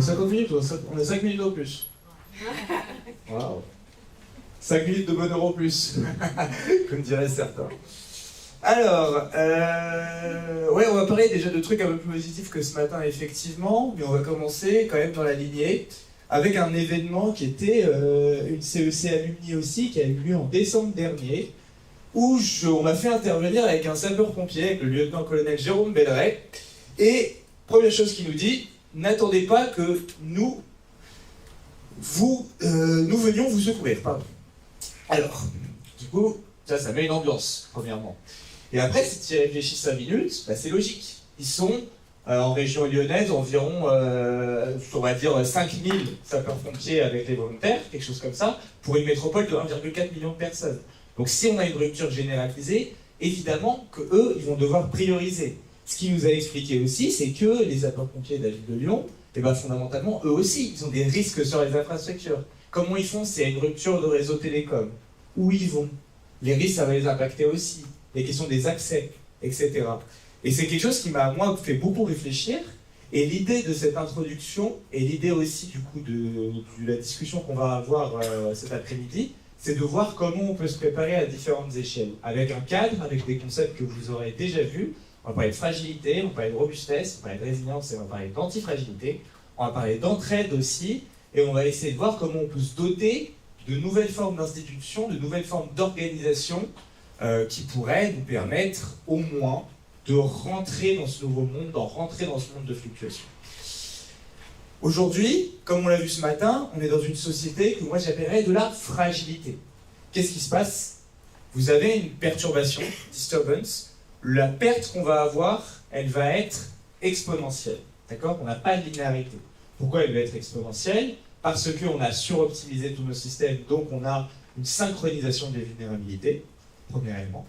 50 minutes, on a 5 minutes en plus. Waouh. 5 minutes de bonheur en plus, comme diraient certains. Alors, ouais, on va parler déjà de trucs un peu plus positifs que ce matin, effectivement, mais on va commencer quand même dans la lignée, avec un événement qui était une CEC Alumni aussi, qui a eu lieu en décembre dernier, où on m'a fait intervenir avec un sapeur-pompier, avec le lieutenant-colonel Jérôme Belleret, et première chose qu'il nous dit, n'attendez pas que nous venions vous secourir, pardon. Alors, du coup, ça met une ambiance, premièrement. Et après, si tu y réfléchis 5 minutes, bah, c'est logique. Ils sont en région lyonnaise environ, on va dire, 5000 sapeurs-pompiers avec les volontaires, quelque chose comme ça, pour une métropole de 1,4 million de personnes. Donc si on a une rupture généralisée, évidemment qu'eux, ils vont devoir prioriser. Ce qu'il nous a expliqué aussi, c'est que les sapeurs-pompiers de la ville de Lyon, fondamentalement, eux aussi, ils ont des risques sur les infrastructures. Comment ils font s'il y a une rupture de réseau télécom? Où ils vont? Les risques, ça va les impacter aussi. Les questions des accès, etc. Et c'est quelque chose qui m'a, moi, fait beaucoup réfléchir. Et l'idée de cette introduction, et l'idée aussi, du coup, de la discussion qu'on va avoir cet après-midi, c'est de voir comment on peut se préparer à différentes échelles. Avec un cadre, avec des concepts que vous aurez déjà vus. On va parler de fragilité, on va parler de robustesse, on va parler de résilience et on va parler d'antifragilité. On va parler d'entraide aussi. Et on va essayer de voir comment on peut se doter de nouvelles formes d'institutions, de nouvelles formes d'organisation qui pourraient nous permettre au moins de rentrer dans ce nouveau monde, de rentrer dans ce monde de fluctuation. Aujourd'hui, comme on l'a vu ce matin, on est dans une société que moi j'appellerais de la fragilité. Qu'est-ce qui se passe? Vous avez une perturbation, disturbance. La perte qu'on va avoir, elle va être exponentielle. D'accord? On n'a pas de linéarité. Pourquoi elle va être exponentielle? Parce qu'on a suroptimisé tous nos systèmes, donc on a une synchronisation des vulnérabilités, premier élément.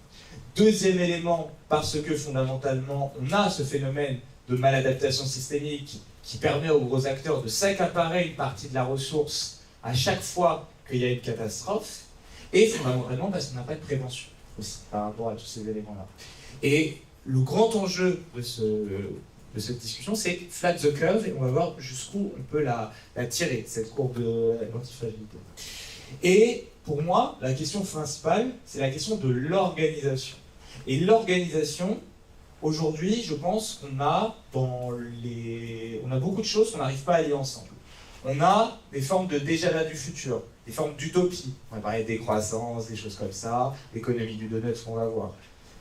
Deuxième élément, parce que fondamentalement, on a ce phénomène de maladaptation systémique qui permet aux gros acteurs de s'accaparer une partie de la ressource à chaque fois qu'il y a une catastrophe, et fondamentalement parce qu'on n'a pas de prévention aussi par rapport à tous ces éléments-là. Et le grand enjeu de cette discussion, c'est flat the curve, et on va voir jusqu'où on peut la tirer, cette courbe de l'antifragilité. Et pour moi, la question principale, c'est la question de l'organisation. Et l'organisation, aujourd'hui, je pense qu'on a beaucoup de choses qu'on n'arrive pas à lier ensemble. On a des formes de déjà-là du futur, des formes d'utopie. On va parler des croissances, des choses comme ça, l'économie du donut qu'on va voir.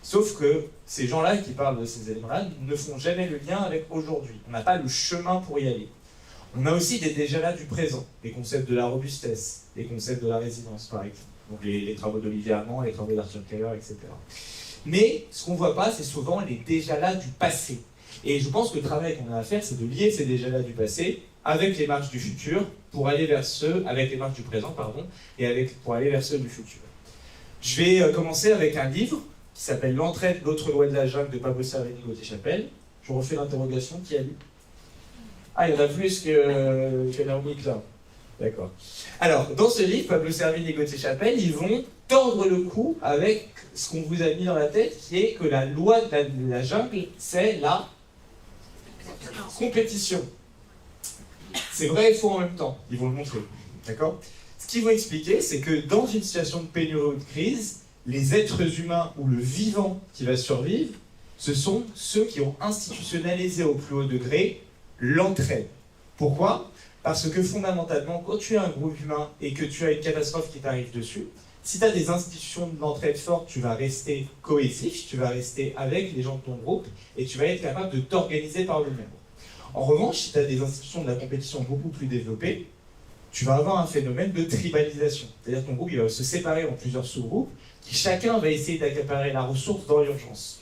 Sauf que ces gens-là qui parlent de ces éléments-là ne font jamais le lien avec aujourd'hui. On n'a pas le chemin pour y aller. On a aussi des déjà-là du présent, les concepts de la robustesse, les concepts de la résilience, par exemple. Donc les travaux d'Olivier Armand, les travaux d'Arthur Taylor, etc. Mais ce qu'on ne voit pas, c'est souvent les déjà-là du passé. Et je pense que le travail qu'on a à faire, c'est de lier ces déjà-là du passé avec les marches du futur, pour aller vers ceux, avec les marches du présent, pardon, et pour aller vers ceux du futur. Je vais commencer avec un livre qui s'appelle L'entraide, l'autre loi de la jungle de Pablo Servini Gauthier Chapelle. Je refais l'interrogation, qui a lu? Ah, il y en a plus que Naomi Klein. D'accord. Alors, dans ce livre, Pablo Servini et Gauthier Chapelle, ils vont tordre le cou avec ce qu'on vous a mis dans la tête, qui est que la loi de la jungle, c'est la compétition. C'est vrai et faux en même temps, ils vont le montrer. D'accord? Ce qu'ils vont expliquer, c'est que dans une situation de pénurie ou de crise, les êtres humains ou le vivant qui va survivre, ce sont ceux qui ont institutionnalisé au plus haut degré l'entraide. Pourquoi? Parce que fondamentalement, quand tu as un groupe humain et que tu as une catastrophe qui t'arrive dessus, si tu as des institutions d'entraide fortes, tu vas rester cohésif, tu vas rester avec les gens de ton groupe et tu vas être capable de t'organiser par le même. En revanche, si tu as des institutions de la compétition beaucoup plus développées, tu vas avoir un phénomène de tribalisation. C'est-à-dire que ton groupe il va se séparer en plusieurs sous-groupes qui chacun va essayer d'accaparer la ressource dans l'urgence.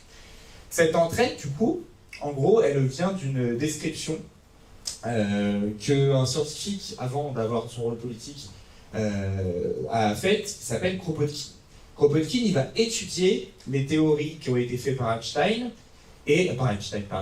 Cette entraide, du coup, en gros, elle vient d'une description qu'un scientifique, avant d'avoir son rôle politique, a faite, qui s'appelle Kropotkin. Kropotkin, il va étudier les théories qui ont été faites par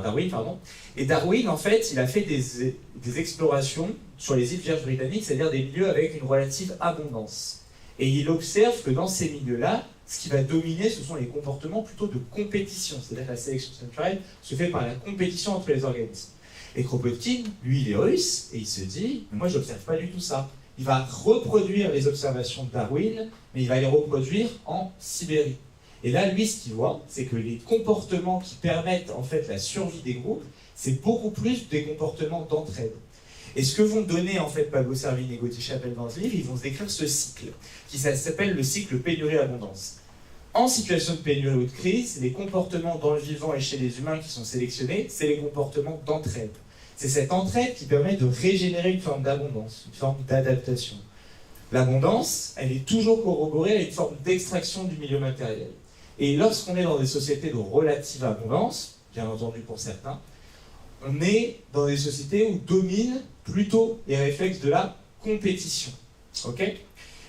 Darwin, pardon. Et Darwin, en fait, il a fait des explorations sur les îles Vierges britanniques, c'est-à-dire des milieux avec une relative abondance. Et il observe que dans ces milieux-là, ce qui va dominer, ce sont les comportements plutôt de compétition. C'est-à-dire que la sélection naturelle se fait par la compétition entre les organismes. Et Kropotkin, lui, il est russe, et il se dit, mais moi, je n'observe pas du tout ça. Il va reproduire les observations de Darwin, mais il va les reproduire en Sibérie. Et là, lui, ce qu'il voit, c'est que les comportements qui permettent en fait la survie des groupes, c'est beaucoup plus des comportements d'entraide. Et ce que vont donner en fait Pablo Servigne et Gauthier Chapelle dans ce livre, ils vont décrire ce cycle, qui s'appelle le cycle pénurie-abondance. En situation de pénurie ou de crise, les comportements dans le vivant et chez les humains qui sont sélectionnés, c'est les comportements d'entraide. C'est cette entraide qui permet de régénérer une forme d'abondance, une forme d'adaptation. L'abondance, elle est toujours corroborée à une forme d'extraction du milieu matériel. Et lorsqu'on est dans des sociétés de relative abondance, bien entendu pour certains, on est dans des sociétés où dominent plutôt les réflexes de la compétition. Okay ?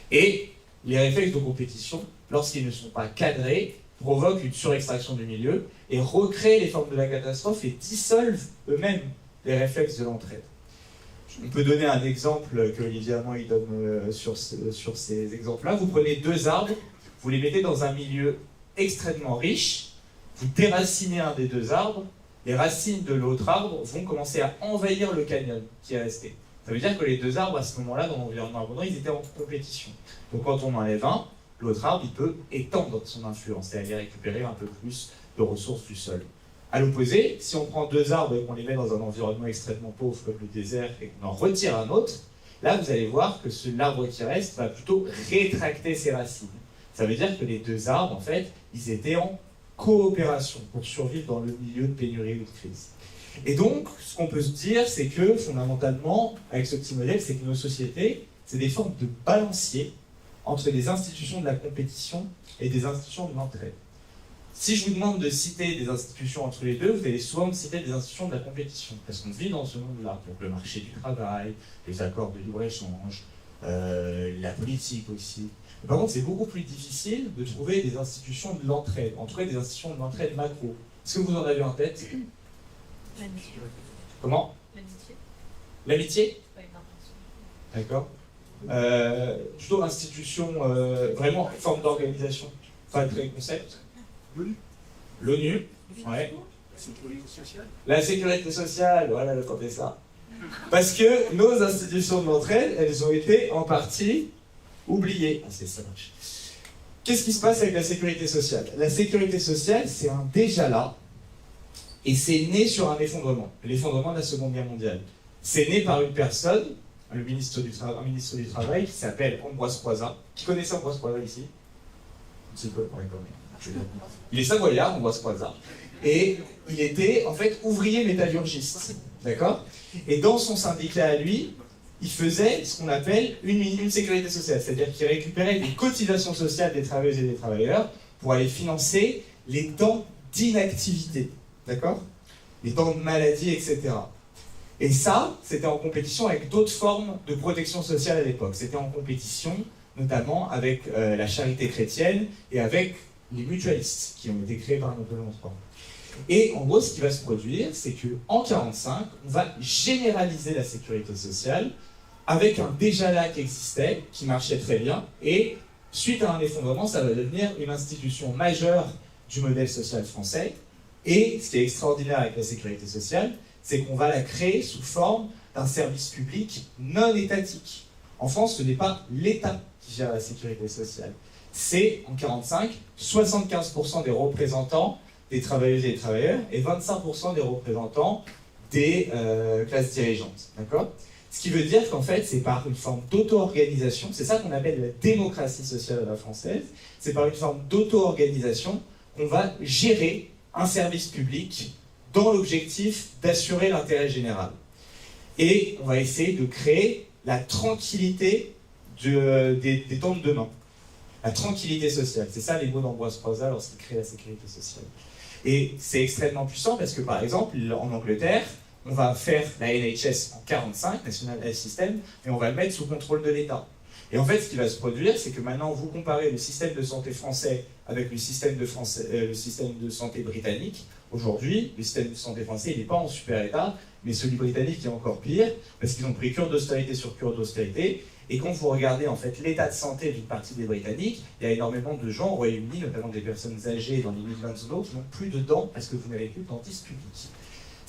Et les réflexes de compétition, lorsqu'ils ne sont pas cadrés, provoquent une surextraction du milieu et recréent les formes de la catastrophe et dissolvent eux-mêmes les réflexes de l'entraide. On peut donner un exemple que Olivier Amand il donne sur ces exemples-là. Vous prenez deux arbres, vous les mettez dans un milieu extrêmement riche, vous déracinez un des deux arbres, les racines de l'autre arbre vont commencer à envahir le canyon qui est resté. Ça veut dire que les deux arbres, à ce moment-là, dans l'environnement abondant, ils étaient en compétition. Donc quand on enlève un, l'autre arbre, il peut étendre son influence, c'est-à-dire récupérer un peu plus de ressources du sol. À l'opposé, si on prend deux arbres et qu'on les met dans un environnement extrêmement pauvre comme le désert et qu'on en retire un autre, là vous allez voir que l'arbre qui reste va plutôt rétracter ses racines. Ça veut dire que les deux arbres, en fait, ils étaient en coopération pour survivre dans le milieu de pénurie ou de crise. Et donc, ce qu'on peut se dire, c'est que fondamentalement, avec ce petit modèle, c'est que nos sociétés, c'est des formes de balancier entre des institutions de la compétition et des institutions de l'entraide. Si je vous demande de citer des institutions entre les deux, vous allez souvent me citer des institutions de la compétition, parce qu'on vit dans ce monde-là, donc le marché du travail, les accords de libre-échange, la politique aussi. Par contre, c'est beaucoup plus difficile de trouver des institutions de l'entraide, en tout cas des institutions de l'entraide macro. Est-ce que vous en avez en tête? L'amitié. Comment? L'amitié. L'amitié? C'est pas une D'accord. invention. Plutôt institution, vraiment forme d'organisation, pas très concept. L'ONU. Ouais. La sécurité sociale, voilà, attendez ça. Parce que nos institutions de l'entraide, elles ont été en partie oubliées. Ah, c'est ça. Qu'est-ce qui se passe avec la sécurité sociale? La sécurité sociale, c'est un déjà là, et c'est né sur un effondrement, l'effondrement de la Seconde Guerre mondiale. C'est né par une personne, un ministre du Travail, qui s'appelle Ambroise Croizat. Qui connaissait Ambroise Croizat ici? Un petit peu, ouais, quand même. Il est savoyard, Ambroise Croizat. Et il était, en fait, ouvrier métallurgiste. D'accord? Et dans son syndicat à lui, il faisait ce qu'on appelle une sécurité sociale. C'est-à-dire qu'il récupérait les cotisations sociales des travailleuses et des travailleurs pour aller financer les temps d'inactivité. D'accord? Les temps de maladie, etc. Et ça, c'était en compétition avec d'autres formes de protection sociale à l'époque. C'était en compétition, notamment avec la charité chrétienne et avec les mutualistes qui ont été créés par Napoléon III. Et en gros, ce qui va se produire, c'est qu'en 1945, on va généraliser la sécurité sociale avec un déjà là qui existait, qui marchait très bien, et suite à un effondrement, ça va devenir une institution majeure du modèle social français. Et ce qui est extraordinaire avec la sécurité sociale, c'est qu'on va la créer sous forme d'un service public non étatique. En France, ce n'est pas l'État qui gère la sécurité sociale. C'est, en 1945, 75% des représentants des travailleuses et des travailleurs et 25% des représentants des classes dirigeantes. D'accord ? Ce qui veut dire qu'en fait, c'est par une forme d'auto-organisation, c'est ça qu'on appelle la démocratie sociale à la française, c'est par une forme d'auto-organisation qu'on va gérer un service public dans l'objectif d'assurer l'intérêt général. Et on va essayer de créer la tranquillité des temps de demain. La tranquillité sociale, c'est ça les mots d'Ambroise Croizat lorsqu'il crée la sécurité sociale. Et c'est extrêmement puissant parce que par exemple, en Angleterre, on va faire la NHS en 1945, National Health System, et on va le mettre sous contrôle de l'État. Et en fait, ce qui va se produire, c'est que maintenant, vous comparez le système de santé français avec le système de santé britannique. Aujourd'hui, le système de santé français, il n'est pas en super état, mais celui britannique est encore pire, parce qu'ils ont pris cure d'austérité sur cure d'austérité. Et quand vous regardez en fait l'état de santé d'une partie des Britanniques, il y a énormément de gens au Royaume-Uni, notamment des personnes âgées dans les Midlands qui n'ont plus de dents parce que vous n'avez plus de dentiste public.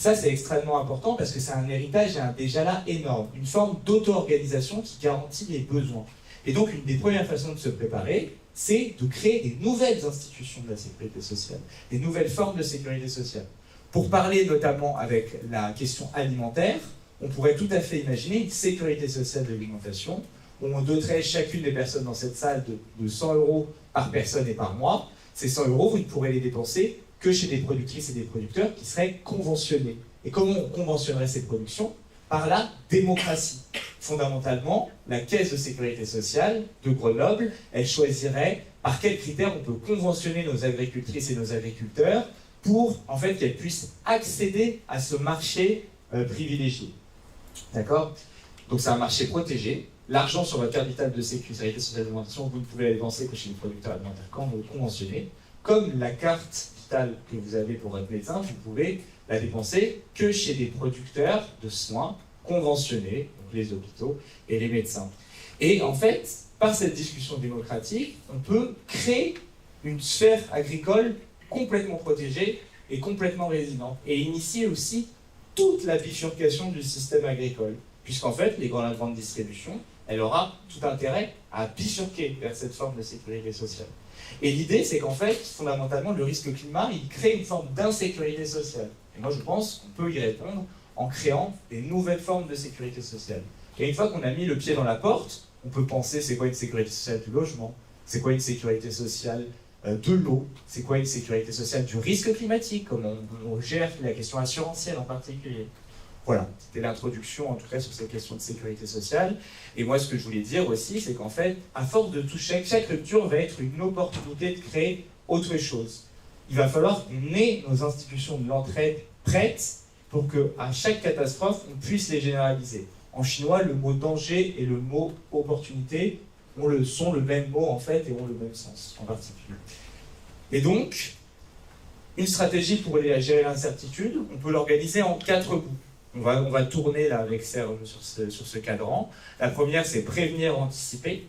Ça, c'est extrêmement important parce que c'est un héritage déjà là énorme, une forme d'auto-organisation qui garantit les besoins. Et donc, une des premières façons de se préparer, c'est de créer des nouvelles institutions de la sécurité sociale, des nouvelles formes de sécurité sociale. Pour parler notamment avec la question alimentaire, on pourrait tout à fait imaginer une sécurité sociale de l'alimentation, où on doterait chacune des personnes dans cette salle de 100 € par personne et par mois. Ces 100 €, vous ne pourrez les dépenser que chez des productrices et des producteurs qui seraient conventionnés. Et comment on conventionnerait ces productions? Par la démocratie. Fondamentalement, la Caisse de sécurité sociale de Grenoble, elle choisirait par quels critères on peut conventionner nos agricultrices et nos agriculteurs pour en fait qu'elles puissent accéder à ce marché privilégié. D'accord? Donc c'est un marché protégé. L'argent sur votre carte vitale de sécurité sociale d'alimentation, vous ne pouvez la dépenser que chez les producteurs alimentaires quand vous le conventionnez. Comme la carte vitale que vous avez pour votre médecin, vous pouvez la dépenser que chez des producteurs de soins conventionnés, donc les hôpitaux et les médecins. Et en fait, par cette discussion démocratique, on peut créer une sphère agricole complètement protégée et complètement résiliente, et initier aussi toute la bifurcation du système agricole, puisqu'en fait, les grandes distributions, elle aura tout intérêt à bifurquer vers cette forme de sécurité sociale. Et l'idée, c'est qu'en fait, fondamentalement, le risque climat, il crée une forme d'insécurité sociale. Et moi, je pense qu'on peut y répondre en créant des nouvelles formes de sécurité sociale. Et une fois qu'on a mis le pied dans la porte, on peut penser c'est quoi une sécurité sociale du logement, c'est quoi une sécurité sociale de l'eau, c'est quoi une sécurité sociale du risque climatique, comment on gère la question assurantielle en particulier. Voilà, c'était l'introduction en tout cas sur cette question de sécurité sociale. Et moi, ce que je voulais dire aussi, c'est qu'en fait, à force de tout, chaque rupture va être une opportunité de créer autre chose. Il va falloir qu'on ait nos institutions de l'entraide prêtes pour qu'à chaque catastrophe, on puisse les généraliser. En chinois, le mot danger et le mot opportunité sont le même mot en fait et ont le même sens en particulier. Et donc, une stratégie pour gérer l'incertitude, on peut l'organiser en 4 bouts. On va tourner là avec Serge sur ce cadran. La première, c'est prévenir, anticiper.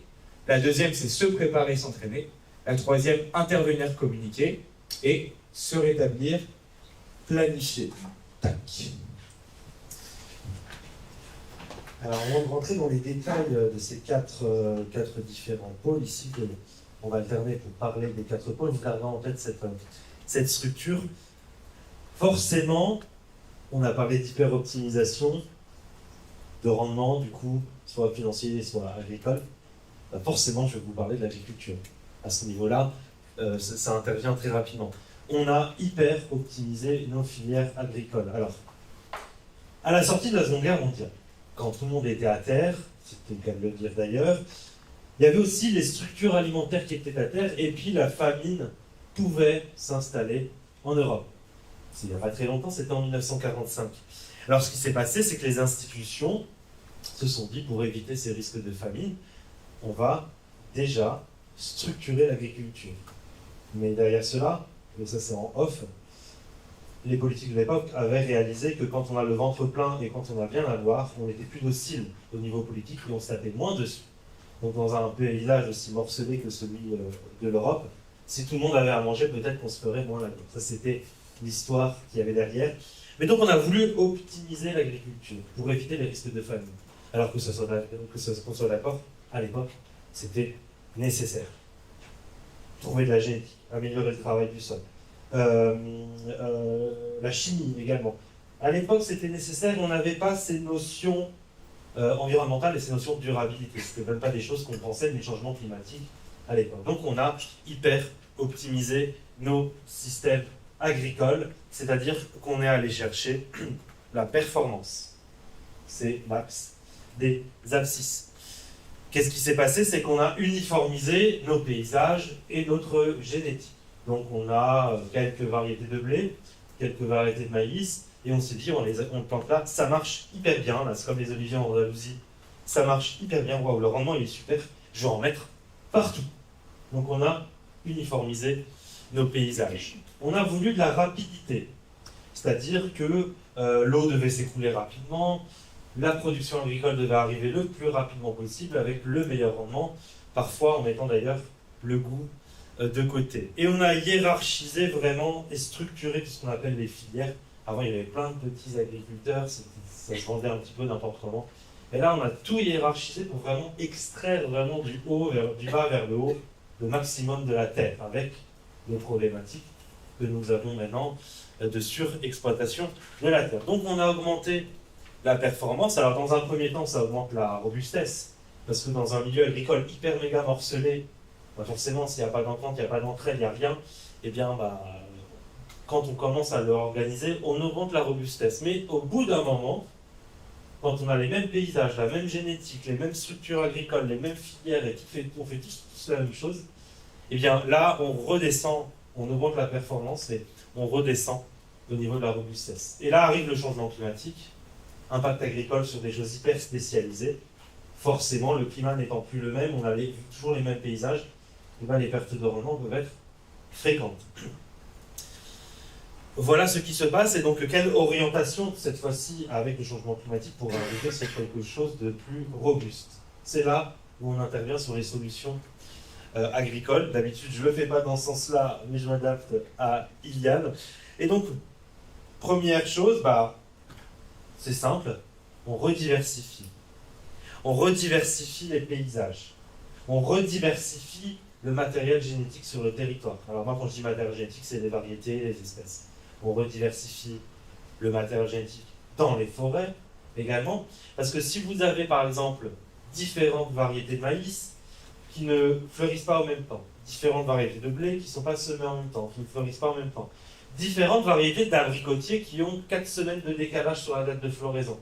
La deuxième, c'est se préparer, s'entraîner. La troisième, intervenir, communiquer. Et se rétablir, planifier. Tac. Alors, avant de rentrer dans les détails de ces quatre différents pôles, ici, on va alterner pour parler des 4 pôles, vous gardez en tête cette structure. Forcément, on a parlé d'hyper-optimisation, de rendement, du coup, soit financier, soit agricole. Forcément, je vais vous parler de l'agriculture. À ce niveau-là, ça intervient très rapidement. On a hyper-optimisé nos filières agricoles. Alors, à la sortie de la Seconde Guerre mondiale, quand tout le monde était à terre, c'était le cas de le dire d'ailleurs, il y avait aussi les structures alimentaires qui étaient à terre, et puis la famine pouvait s'installer en Europe. Il n'y a pas très longtemps, c'était en 1945. Alors ce qui s'est passé, c'est que les institutions se sont dit, pour éviter ces risques de famine, on va déjà structurer l'agriculture. Mais derrière cela, et ça c'est en off, les politiques de l'époque avaient réalisé que quand on a le ventre plein et quand on a bien à boire, on était plus docile au niveau politique et on se tapait moins dessus. Donc dans un paysage aussi morcelé que celui de l'Europe, si tout le monde avait à manger, peut-être qu'on se ferait moins la gueule. Ça c'était l'histoire qu'il y avait derrière. Mais donc on a voulu optimiser l'agriculture pour éviter les risques de famine. Alors qu'on soit d'accord, à l'époque, c'était nécessaire. Trouver de la génétique, améliorer le travail du sol. La chimie également. À l'époque, c'était nécessaire, on n'avait pas ces notions environnementales et ces notions de durabilité. Ce n'était même pas des choses qu'on pensait des changements climatiques à l'époque. Donc on a hyper optimisé nos systèmes agricoles, c'est-à-dire qu'on est allé chercher la performance. C'est max des abscisses. Qu'est-ce qui s'est passé? C'est qu'on a uniformisé nos paysages et notre génétique. Donc on a quelques variétés de blé, quelques variétés de maïs, et on s'est dit, on le plante là, ça marche hyper bien, là c'est comme les oliviers en Andalousie, ça marche hyper bien, waouh, le rendement il est super, je vais en mettre partout. Donc on a uniformisé nos paysages. On a voulu de la rapidité, c'est-à-dire que l'eau devait s'écouler rapidement, la production agricole devait arriver le plus rapidement possible avec le meilleur rendement, parfois en mettant d'ailleurs le goût de côté. Et on a hiérarchisé vraiment et structuré tout ce qu'on appelle les filières Avant, il y avait plein de petits agriculteurs, ça se vendait un petit peu n'importe comment. Et là, on a tout hiérarchisé pour vraiment extraire vraiment du bas vers le haut, le maximum de la terre, avec les problématiques que nous avons maintenant de surexploitation de la terre. Donc, on a augmenté la performance. Alors, dans un premier temps, ça augmente la robustesse, parce que dans un milieu agricole hyper méga morcelé, bah forcément, s'il n'y a pas d'entente, il n'y a pas d'entraide, il n'y a rien, eh bien, bah, quand on commence à le organiser, on augmente la robustesse. Mais au bout d'un moment, quand on a les mêmes paysages, la même génétique, les mêmes structures agricoles, les mêmes filières, et on fait tous la même chose, eh bien là, on redescend, on augmente la performance et on redescend au niveau de la robustesse. Et là arrive le changement climatique, impact agricole sur des choses hyper spécialisées. Forcément, le climat n'étant plus le même, on a toujours les mêmes paysages, et bien les pertes de rendement peuvent être fréquentes. Voilà ce qui se passe, et donc quelle orientation, cette fois-ci, avec le changement climatique, pour arriver sur quelque chose de plus robuste. C'est là où on intervient sur les solutions agricoles. D'habitude, je ne le fais pas dans ce sens-là, mais je m'adapte à Iliane. Et donc, première chose, c'est simple, on rediversifie. On rediversifie les paysages. On rediversifie le matériel génétique sur le territoire. Alors moi, quand je dis matériel génétique, c'est les variétés, les espèces. On rediversifie le matériel génétique dans les forêts également. Parce que si vous avez par exemple différentes variétés de maïs qui ne fleurissent pas au même temps, différentes variétés de blé qui ne sont pas semées en même temps, qui ne fleurissent pas en même temps, différentes variétés d'abricotiers qui ont 4 semaines de décalage sur la date de floraison.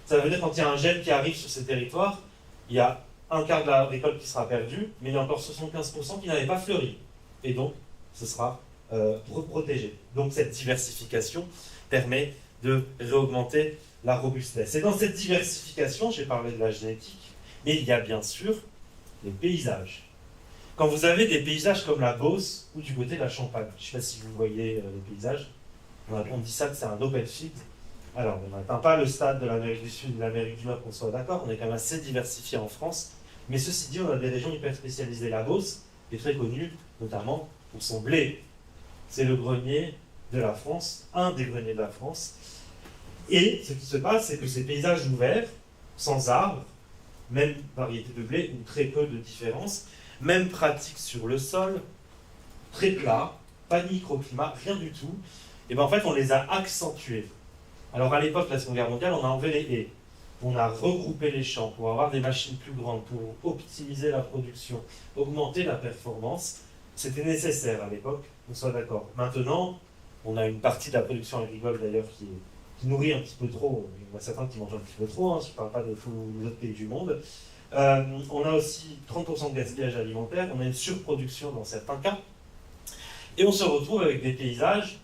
Ça veut dire quand il y a un gène qui arrive sur ces territoires, il y a un quart de la récolte qui sera perdu, mais il y a encore 75% qui n'avaient pas fleuri. Et donc, ce sera protégé. Donc cette diversification permet de réaugmenter la robustesse. Et dans cette diversification, j'ai parlé de la génétique, mais il y a bien sûr les paysages. Quand vous avez des paysages comme la Beauce ou du côté de la Champagne, je ne sais pas si vous voyez les paysages, on dit ça que c'est un open field. Alors, on n'atteint pas le stade de l'Amérique du Sud, de l'Amérique du Nord, qu'on soit d'accord, on est quand même assez diversifié en France, mais ceci dit, on a des régions hyper spécialisées. La Beauce est très connue, notamment pour son blé. C'est le grenier de la France, un des greniers de la France. Et ce qui se passe, c'est que ces paysages ouverts, sans arbres, même variété de blé, ou très peu de différence, même pratique sur le sol, très plat, pas de microclimat, rien du tout, et bien en fait on les a accentués. Alors à l'époque de la Seconde Guerre mondiale, on a enlevé les haies, on a regroupé les champs pour avoir des machines plus grandes, pour optimiser la production, augmenter la performance. C'était nécessaire à l'époque, on soit d'accord. Maintenant, on a une partie de la production agricole d'ailleurs qui nourrit un petit peu trop, il y en a certains qui mangent un petit peu trop, je ne parle pas de tous les autres pays du monde. On a aussi 30% de gaspillage alimentaire, on a une surproduction dans certains cas, et on se retrouve avec des paysages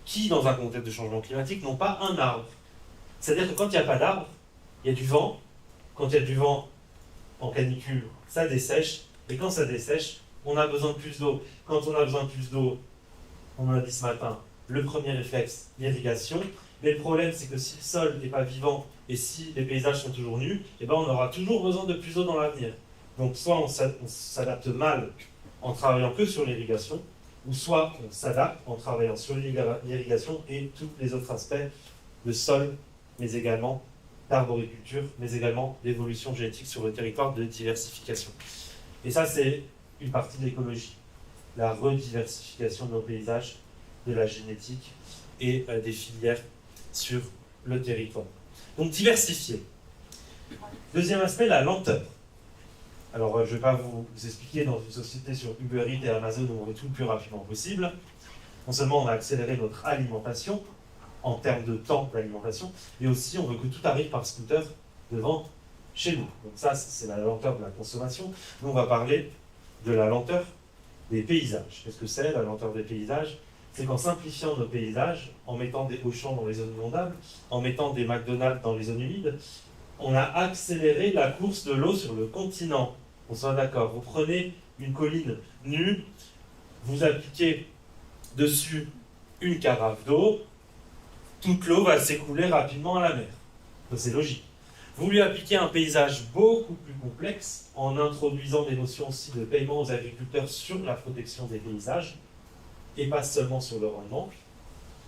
qui, dans un contexte de changement climatique, n'ont pas un arbre. C'est-à-dire que quand il n'y a pas d'arbre, il y a du vent. Quand il y a du vent en canicule, ça dessèche, et quand ça dessèche, on a besoin de plus d'eau. Quand on a besoin de plus d'eau, on a dit ce matin, le premier réflexe, l'irrigation. Mais le problème, c'est que si le sol n'est pas vivant et si les paysages sont toujours nus, eh ben on aura toujours besoin de plus d'eau dans l'avenir. Donc soit on s'adapte mal en travaillant que sur l'irrigation, ou soit on s'adapte en travaillant sur l'irrigation et tous les autres aspects de sol, mais également d'arboriculture, mais également d'évolution génétique sur le territoire, de diversification. Et ça, c'est une partie de l'écologie, la rediversification de nos paysages, de la génétique et des filières sur le territoire. Donc diversifier. Deuxième aspect, la lenteur. Alors je ne vais pas vous expliquer dans une société sur Uber Eats et Amazon où on veut tout le plus rapidement possible. Non seulement on a accéléré notre alimentation en termes de temps d'alimentation, mais aussi on veut que tout arrive par scooter devant chez nous. Donc ça, c'est la lenteur de la consommation. Nous, on va parler de la lenteur des paysages. Qu'est-ce que c'est la lenteur des paysages? C'est qu'en simplifiant nos paysages, en mettant des Auchan dans les zones inondables, en mettant des McDonald's dans les zones humides, on a accéléré la course de l'eau sur le continent. On soit d'accord. Vous prenez une colline nue, vous appliquez dessus une carafe d'eau, toute l'eau va s'écouler rapidement à la mer. C'est logique. Vous lui appliquez un paysage beaucoup plus complexe en introduisant des notions aussi de paiement aux agriculteurs sur la protection des paysages et pas seulement sur le rendement.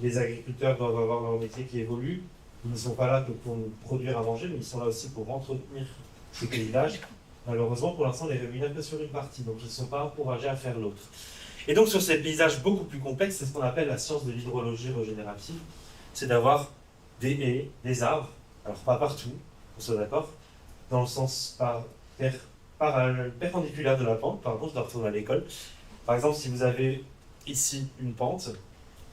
Les agriculteurs doivent avoir leur métier qui évolue. Ils ne sont pas là que pour nous produire à manger, mais ils sont là aussi pour entretenir ces paysages. Malheureusement, pour l'instant, on les rémunère que sur une partie, donc ils ne sont pas encouragés à faire l'autre. Et donc, sur ces paysages beaucoup plus complexes, c'est ce qu'on appelle la science de l'hydrologie régénérative. C'est d'avoir des haies, des arbres, alors pas partout, on soit d'accord, dans le sens perpendiculaire de la pente. Par contre, je dois retourner à l'école. Par exemple, si vous avez ici une pente,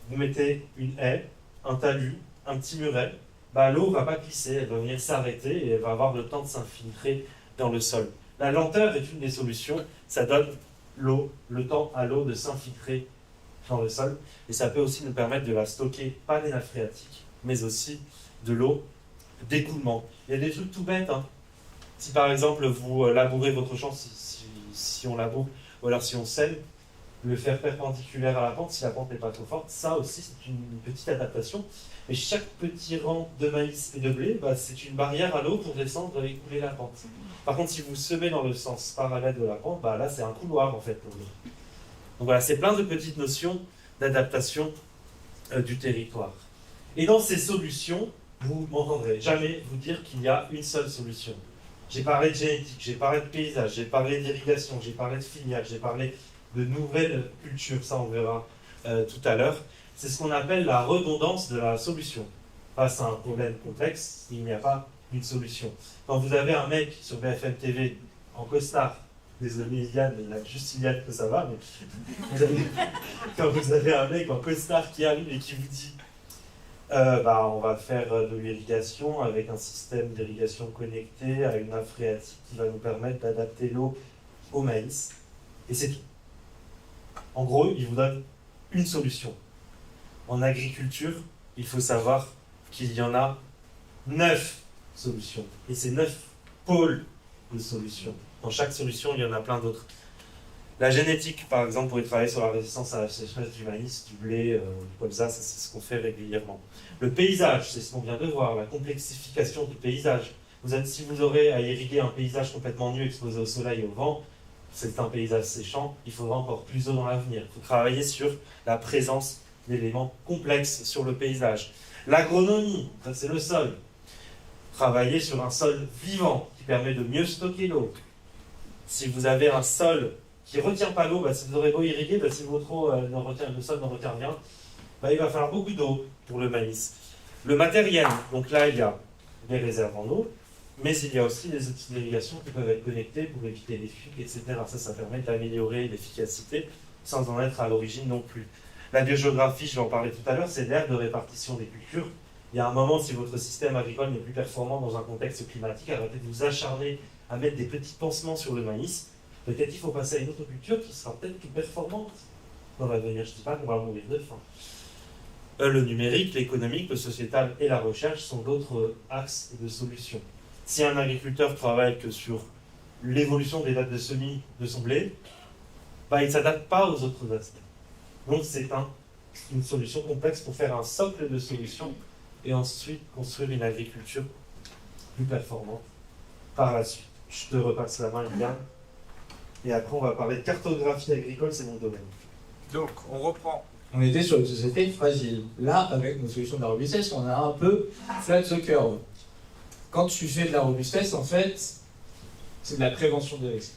vous mettez une haie, un talus, un petit muret, l'eau ne va pas glisser, elle va venir s'arrêter et elle va avoir le temps de s'infiltrer dans le sol. La lenteur est une des solutions, ça donne le temps à l'eau de s'infiltrer dans le sol et ça peut aussi nous permettre de la stocker, pas des nappes phréatiques, mais aussi de l'eau d'écoulement. Il y a des trucs tout bêtes, hein. Si par exemple vous labourez votre champ, si on laboure, ou alors si on sème, le faire perpendiculaire à la pente, si la pente n'est pas trop forte, ça aussi c'est une petite adaptation. Et chaque petit rang de maïs et de blé, c'est une barrière à l'eau pour descendre et écouler la pente. Par contre, si vous semez dans le sens parallèle de la pente, là c'est un couloir en fait pour l'eau. Donc voilà, c'est plein de petites notions d'adaptation du territoire. Et dans ces solutions, vous m'entendrez jamais vous dire qu'il y a une seule solution. J'ai parlé de génétique, j'ai parlé de paysage, j'ai parlé d'irrigation, j'ai parlé de filière, j'ai parlé de nouvelles cultures, ça on verra tout à l'heure. C'est ce qu'on appelle la redondance de la solution. Face à un problème complexe, il n'y a pas une solution. Quand vous avez un mec sur BFM TV en costard, désolé Iliane, il n'y a juste Iliane que ça va, mais quand vous avez un mec en costard qui arrive et qui vous dit on va faire de l'irrigation avec un système d'irrigation connecté à une nappe phréatique qui va nous permettre d'adapter l'eau au maïs. Et c'est tout. En gros, il vous donne une solution. En agriculture, il faut savoir qu'il y en a 9 solutions. Et c'est 9 pôles de solutions. Dans chaque solution, il y en a plein d'autres. La génétique, par exemple, pourrait travailler sur la résistance à la sécheresse du maïs, du blé, du colza, ça c'est ce qu'on fait régulièrement. Le paysage, c'est ce qu'on vient de voir, la complexification du paysage. Si vous aurez à irriguer un paysage complètement nu, exposé au soleil et au vent, c'est un paysage séchant, il faudra encore plus d'eau dans l'avenir. Il faut travailler sur la présence d'éléments complexes sur le paysage. L'agronomie, ça c'est le sol. Travailler sur un sol vivant qui permet de mieux stocker l'eau. Si vous avez un sol qui ne retient pas l'eau, si vous aurez beau irriguer, si le sol ne retient rien, il va falloir beaucoup d'eau pour le maïs. Le matériel, donc là il y a des réserves en eau, mais il y a aussi des outils d'irrigation qui peuvent être connectés pour éviter les fuites, etc. Ça permet d'améliorer l'efficacité sans en être à l'origine non plus. La biogéographie, je vais en parler tout à l'heure, c'est l'aire de répartition des cultures. Il y a un moment, si votre système agricole n'est plus performant dans un contexte climatique, arrêtez de vous acharner à mettre des petits pansements sur le maïs. Peut-être qu'il faut passer à une autre culture qui sera peut-être plus performante dans l'avenir. Je ne dis pas qu'on va mourir de faim. Le numérique, l'économique, le sociétal et la recherche sont d'autres axes de solutions. Si un agriculteur travaille que sur l'évolution des dates de semis de son blé, il ne s'adapte pas aux autres aspects. Donc c'est une solution complexe pour faire un socle de solutions et ensuite construire une agriculture plus performante par la suite. Je te repasse la main, Yann. Et après, on va parler de cartographie agricole, c'est mon domaine. Donc, on reprend. On était sur une société fragile. Là, avec nos solutions de la robustesse, on a un peu flat the curve. Quand tu fais de la robustesse, en fait, c'est de la prévention de risque.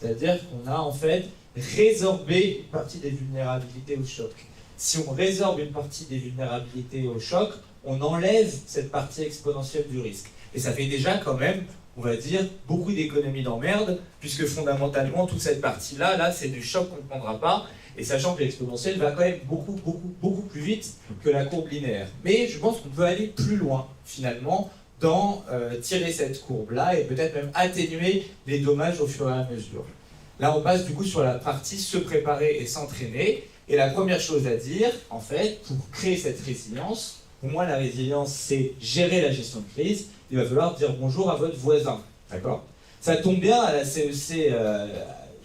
C'est-à-dire qu'on a, en fait, résorbé une partie des vulnérabilités au choc. Si on résorbe une partie des vulnérabilités au choc, on enlève cette partie exponentielle du risque. Et ça fait déjà quand même, on va dire, beaucoup d'économies d'emmerde, puisque fondamentalement, toute cette partie-là, là, c'est du choc qu'on ne prendra pas, et sachant que l'exponentielle va quand même beaucoup plus vite que la courbe linéaire. Mais je pense qu'on peut aller plus loin, finalement, dans tirer cette courbe-là, et peut-être même atténuer les dommages au fur et à mesure. Là, on passe du coup sur la partie se préparer et s'entraîner, et la première chose à dire, en fait, pour créer cette résilience, pour moi, la résilience, c'est gérer la gestion de crise. Il va falloir dire bonjour à votre voisin. D'accord ? Ça tombe bien à la CEC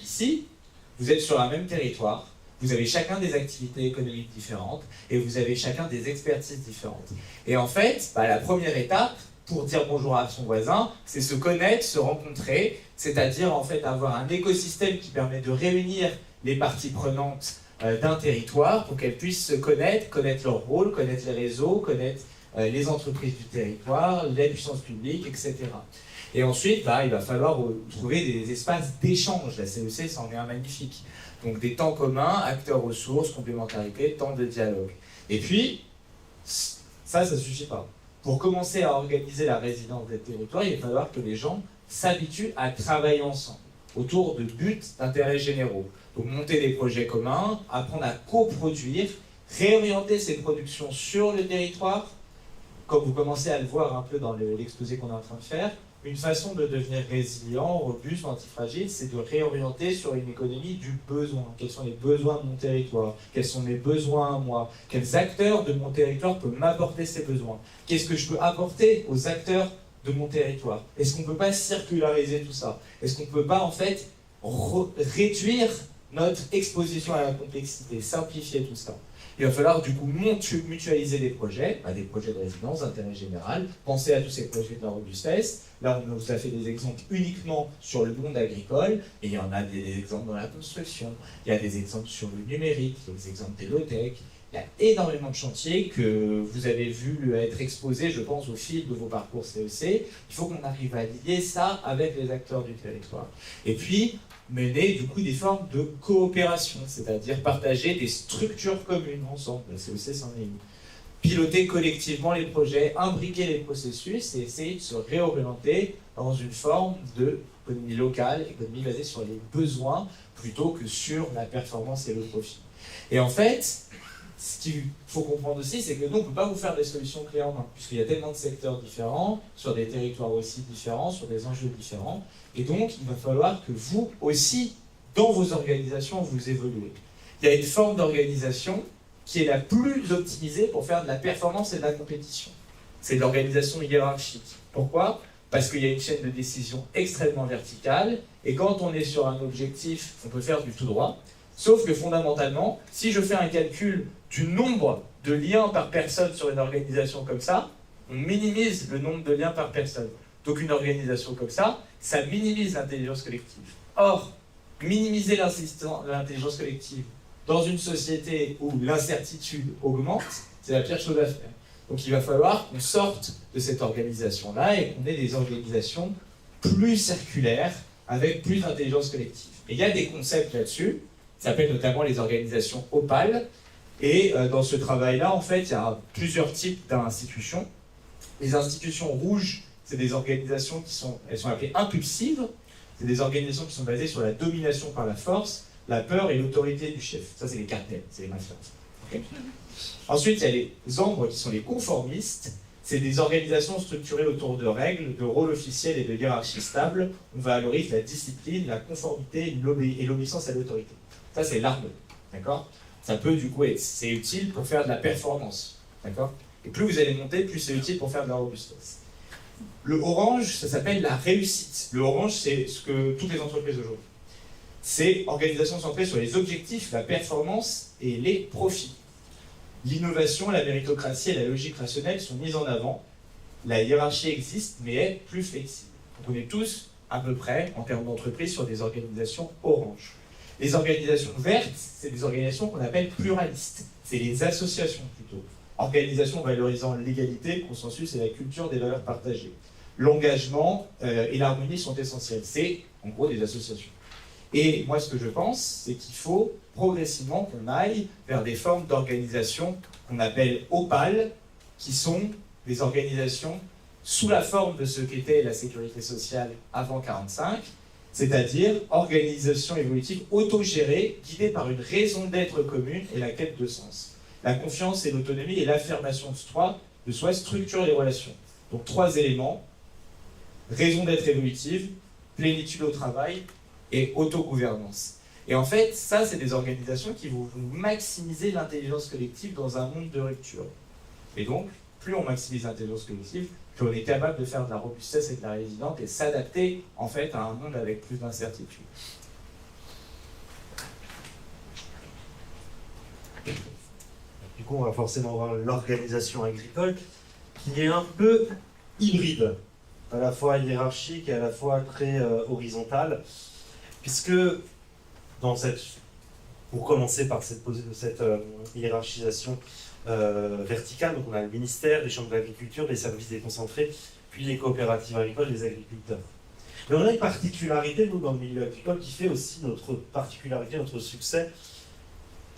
ici, vous êtes sur un même territoire, vous avez chacun des activités économiques différentes et vous avez chacun des expertises différentes. Et en fait, la première étape pour dire bonjour à son voisin, c'est se connaître, se rencontrer, c'est-à-dire en fait avoir un écosystème qui permet de réunir les parties prenantes d'un territoire pour qu'elles puissent se connaître leur rôle, connaître les réseaux, connaître les entreprises du territoire, les puissances publiques, etc. Et ensuite, il va falloir trouver des espaces d'échange. La CEC, c'en est un magnifique. Donc des temps communs, acteurs ressources, complémentarité, temps de dialogue. Et puis, ça ne suffit pas. Pour commencer à organiser la résidence des territoires, il va falloir que les gens s'habituent à travailler ensemble, autour de buts d'intérêt généraux. Donc monter des projets communs, apprendre à coproduire, réorienter ces productions sur le territoire, comme vous commencez à le voir un peu dans l'exposé qu'on est en train de faire. Une façon de devenir résilient, robuste, antifragile, c'est de réorienter sur une économie du besoin. Quels sont les besoins de mon territoire? Quels sont mes besoins à moi? Quels acteurs de mon territoire peuvent m'apporter ces besoins? Qu'est-ce que je peux apporter aux acteurs de mon territoire? Est-ce qu'on ne peut pas circulariser tout ça? Est-ce qu'on ne peut pas en fait réduire notre exposition à la complexité, simplifier tout ça? Il va falloir du coup mutualiser des projets de résidence d'intérêt général, penser à tous ces projets de la robustesse. Là, on vous a fait des exemples uniquement sur le monde agricole, et il y en a des exemples dans la construction, il y a des exemples sur le numérique, il y a des exemples des low-tech. Il y a énormément de chantiers que vous avez vu être exposés, je pense, au fil de vos parcours CEC. Il faut qu'on arrive à lier ça avec les acteurs du territoire. Et puis, mener du coup des formes de coopération, c'est-à-dire partager des structures communes ensemble. La CEC c'en est une. Piloter collectivement les projets, imbriquer les processus et essayer de se réorienter dans une forme d'économie locale, économie basée sur les besoins plutôt que sur la performance et le profit. Et en fait, ce qu'il faut comprendre aussi, c'est que nous, on ne peut pas vous faire des solutions clés en main, puisqu'il y a tellement de secteurs différents, sur des territoires aussi différents, sur des enjeux différents. Et donc, il va falloir que vous aussi, dans vos organisations, vous évoluez. Il y a une forme d'organisation qui est la plus optimisée pour faire de la performance et de la compétition. C'est l'organisation hiérarchique. Pourquoi? Parce qu'il y a une chaîne de décision extrêmement verticale, et quand on est sur un objectif, on peut faire du tout droit. Sauf que fondamentalement, si je fais un calcul du nombre de liens par personne sur une organisation comme ça, on minimise le nombre de liens par personne. Donc une organisation comme ça minimise l'intelligence collective. Or, minimiser l'intelligence collective dans une société où l'incertitude augmente, c'est la pire chose à faire. Donc il va falloir qu'on sorte de cette organisation-là et qu'on ait des organisations plus circulaires, avec plus d'intelligence collective. Et il y a des concepts là-dessus, ça s'appelle notamment les organisations opales. Et dans ce travail-là, en fait, il y a plusieurs types d'institutions. Les institutions rouges, c'est des organisations elles sont appelées impulsives. C'est des organisations qui sont basées sur la domination par la force, la peur et l'autorité du chef. Ça, c'est les cartels, c'est les mafias. Okay. Ensuite, il y a les ombres qui sont les conformistes. C'est des organisations structurées autour de règles, de rôles officiels et de hiérarchies stables. On valorise la discipline, la conformité et l'obéissance à l'autorité. Ça, c'est l'armée, d'accord? Ça peut du coup c'est utile pour faire de la performance, d'accord? Et plus vous allez monter, plus c'est utile pour faire de la robustesse. Le orange, ça s'appelle la réussite. Le orange, c'est ce que toutes les entreprises aujourd'hui. C'est organisation centrée sur les objectifs, la performance et les profits. L'innovation, la méritocratie et la logique rationnelle sont mises en avant. La hiérarchie existe, mais est plus flexible. Donc on est tous, à peu près, en termes d'entreprise, sur des organisations orange. Les organisations vertes, c'est des organisations qu'on appelle pluralistes. C'est les associations plutôt. Organisations valorisant l'égalité, le consensus et la culture des valeurs partagées. L'engagement et l'harmonie sont essentiels. C'est en gros des associations. Et moi, ce que je pense, c'est qu'il faut progressivement qu'on aille vers des formes d'organisation qu'on appelle opales, qui sont des organisations sous la forme de ce qu'était la sécurité sociale avant 1945, c'est-à-dire organisation évolutive autogérée, guidée par une raison d'être commune et la quête de sens. La confiance et l'autonomie et l'affirmation de soi structurent les relations. Donc 3 éléments, raison d'être évolutive, plénitude au travail et autogouvernance. Et en fait, ça, c'est des organisations qui vont maximiser l'intelligence collective dans un monde de rupture. Et donc, plus on maximise l'intelligence collective, plus on est capable de faire de la robustesse et de la résilience et s'adapter en fait à un monde avec plus d'incertitude. Du coup, on va forcément voir l'organisation agricole qui est un peu hybride, à la fois hiérarchique et à la fois très horizontale, puisque dans cette pour commencer par cette hiérarchisation verticale. Donc on a le ministère, les chambres d'agriculture, les services déconcentrés, puis les coopératives agricoles, les agriculteurs. Mais on a une particularité, nous, dans le milieu agricole, qui fait aussi notre particularité, notre succès,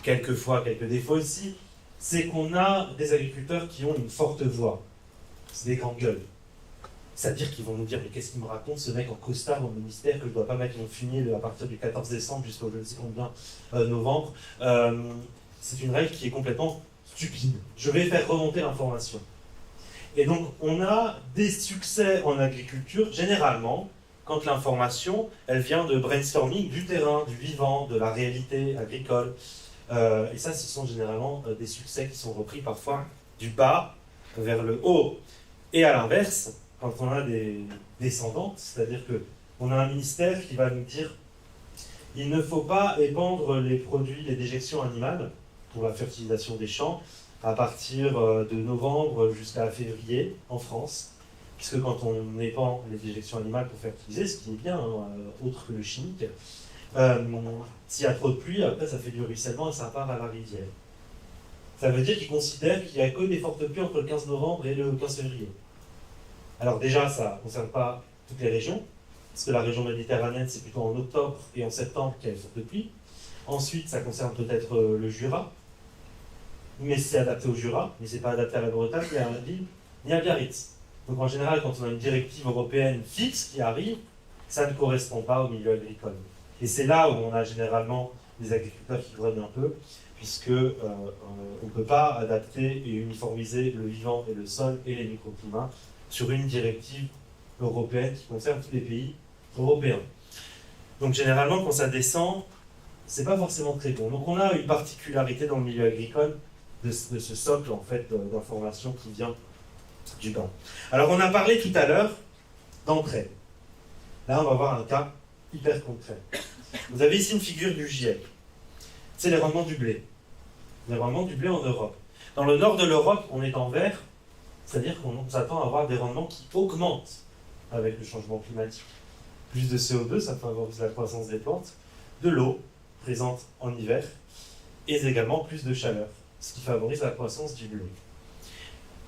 quelquefois quelques défauts aussi, c'est qu'on a des agriculteurs qui ont une forte voix. C'est des grandes gueules. C'est-à-dire qu'ils vont nous dire, mais qu'est-ce qu'il me raconte ce mec en costard au ministère, que je ne dois pas mettre mon fumier à partir du 14 décembre jusqu'au je ne sais combien novembre. C'est une règle qui est complètement stupide. Je vais faire remonter l'information. Et donc, on a des succès en agriculture, généralement, quand l'information, elle vient de brainstorming du terrain, du vivant, de la réalité agricole. Et ça, ce sont généralement des succès qui sont repris parfois du bas vers le haut. Et à l'inverse, quand on a des descendantes, c'est-à-dire qu'on a un ministère qui va nous dire il ne faut pas épandre les produits, les déjections animales pour la fertilisation des champs à partir de novembre jusqu'à février en France, puisque quand on épand les déjections animales pour fertiliser, ce qui est bien, autre que le chimique, s'il y a trop de pluie, après ça fait du ruissellement et ça part à la rivière. Ça veut dire qu'ils considèrent qu'il n'y a que des fortes pluies entre le 15 novembre et le 15 février. Alors déjà, ça ne concerne pas toutes les régions, parce que la région méditerranéenne, c'est plutôt en octobre et en septembre qu'il y a les fortes pluies. Ensuite, ça concerne peut-être le Jura, mais c'est adapté au Jura, mais ce n'est pas adapté à la Bretagne, ni à la ville, ni à Biarritz. Donc en général, quand on a une directive européenne fixe qui arrive, ça ne correspond pas au milieu agricole. Et c'est là où on a généralement des agriculteurs qui grognent un peu, puisque on ne peut pas adapter et uniformiser le vivant et le sol et les microclimats sur une directive européenne qui concerne tous les pays européens. Donc généralement, quand ça descend, c'est pas forcément très bon. Donc on a une particularité dans le milieu agricole de ce socle en fait d'information qui vient du bas. Alors on a parlé tout à l'heure d'entraide. Là, on va voir un cas hyper concret. Vous avez ici une figure du GIEC. C'est les rendements du blé. Les rendements du blé en Europe. Dans le nord de l'Europe, on est en vert, c'est-à-dire qu'on s'attend à avoir des rendements qui augmentent avec le changement climatique. Plus de CO2, ça favorise la croissance des plantes, de l'eau présente en hiver, et également plus de chaleur, ce qui favorise la croissance du blé.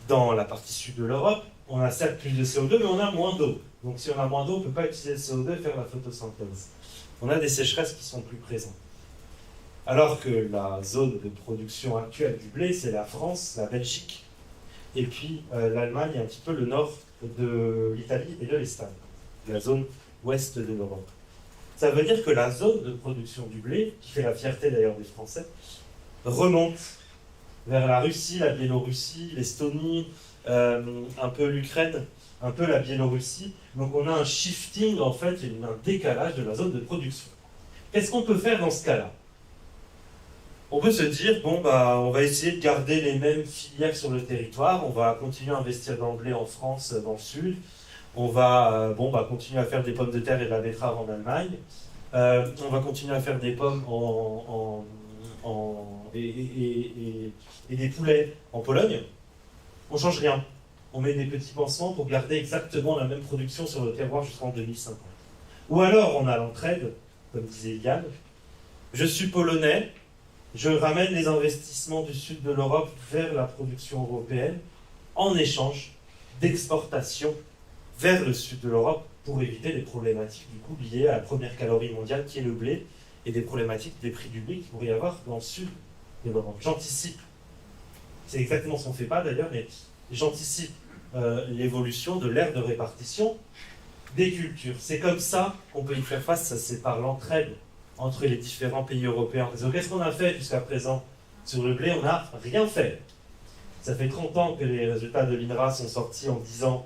Dans la partie sud de l'Europe, on a certes plus de CO2, mais on a moins d'eau. Donc si on a moins d'eau, on ne peut pas utiliser le CO2 et faire la photosynthèse. On a des sécheresses qui sont plus présentes. Alors que la zone de production actuelle du blé, c'est la France, la Belgique, et puis l'Allemagne et un petit peu le nord de l'Italie et de l'Espagne, la zone ouest de l'Europe. Ça veut dire que la zone de production du blé, qui fait la fierté d'ailleurs des Français, remonte vers la Russie, la Biélorussie, l'Estonie, un peu l'Ukraine, un peu la Biélorussie. Donc on a un shifting, en fait, un décalage de la zone de production. Qu'est-ce qu'on peut faire dans ce cas-là? On peut se dire, bon, on va essayer de garder les mêmes filières sur le territoire, on va continuer à investir dans le blé en France, dans le sud, on va continuer à faire des pommes de terre et de la betterave en Allemagne, on va continuer à faire des pommes et des poulets en Pologne. On ne change rien. On met des petits pansements pour garder exactement la même production sur le terroir jusqu'en 2050. Ou alors on a l'entraide, comme disait Yann. Je suis polonais, je ramène les investissements du sud de l'Europe vers la production européenne en échange d'exportation vers le sud de l'Europe pour éviter les problématiques du coup liées à la première calorie mondiale qui est le blé et des problématiques des prix du blé qu'il pourrait y avoir dans le sud de l'Europe. J'anticipe. C'est exactement ce qu'on ne fait pas d'ailleurs, mais j'anticipe l'évolution de l'ère de répartition des cultures. C'est comme ça qu'on peut y faire face, ça c'est par l'entraide entre les différents pays européens. Parce que qu'est-ce qu'on a fait jusqu'à présent sur le blé? On n'a rien fait. Ça fait 30 ans que les résultats de l'INRA sont sortis en disant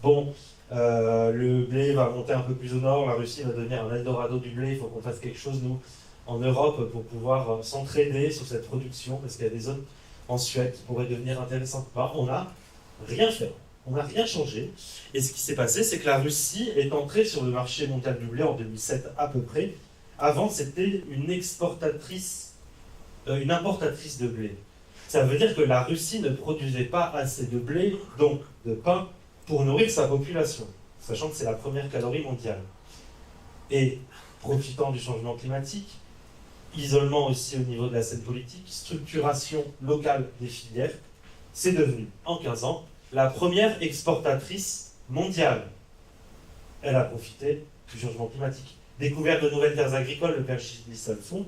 bon, le blé va monter un peu plus au nord, la Russie va devenir un Eldorado du blé, il faut qu'on fasse quelque chose, nous, en Europe, pour pouvoir s'entraîner sur cette production, parce qu'il y a des zones en Suède qui pourraient devenir intéressantes. On n'a rien fait, on n'a rien changé. Et ce qui s'est passé, c'est que la Russie est entrée sur le marché mondial du blé en 2007 à peu près. Avant, c'était une importatrice de blé. Ça veut dire que la Russie ne produisait pas assez de blé, donc de pain, pour nourrir sa population, sachant que c'est la première calorie mondiale. Et profitant du changement climatique, isolement aussi au niveau de la scène politique, structuration locale des filières, c'est devenu, en 15 ans, la première exportatrice mondiale. Elle a profité du changement climatique. Découverte de nouvelles terres agricoles, le pergélisol fond.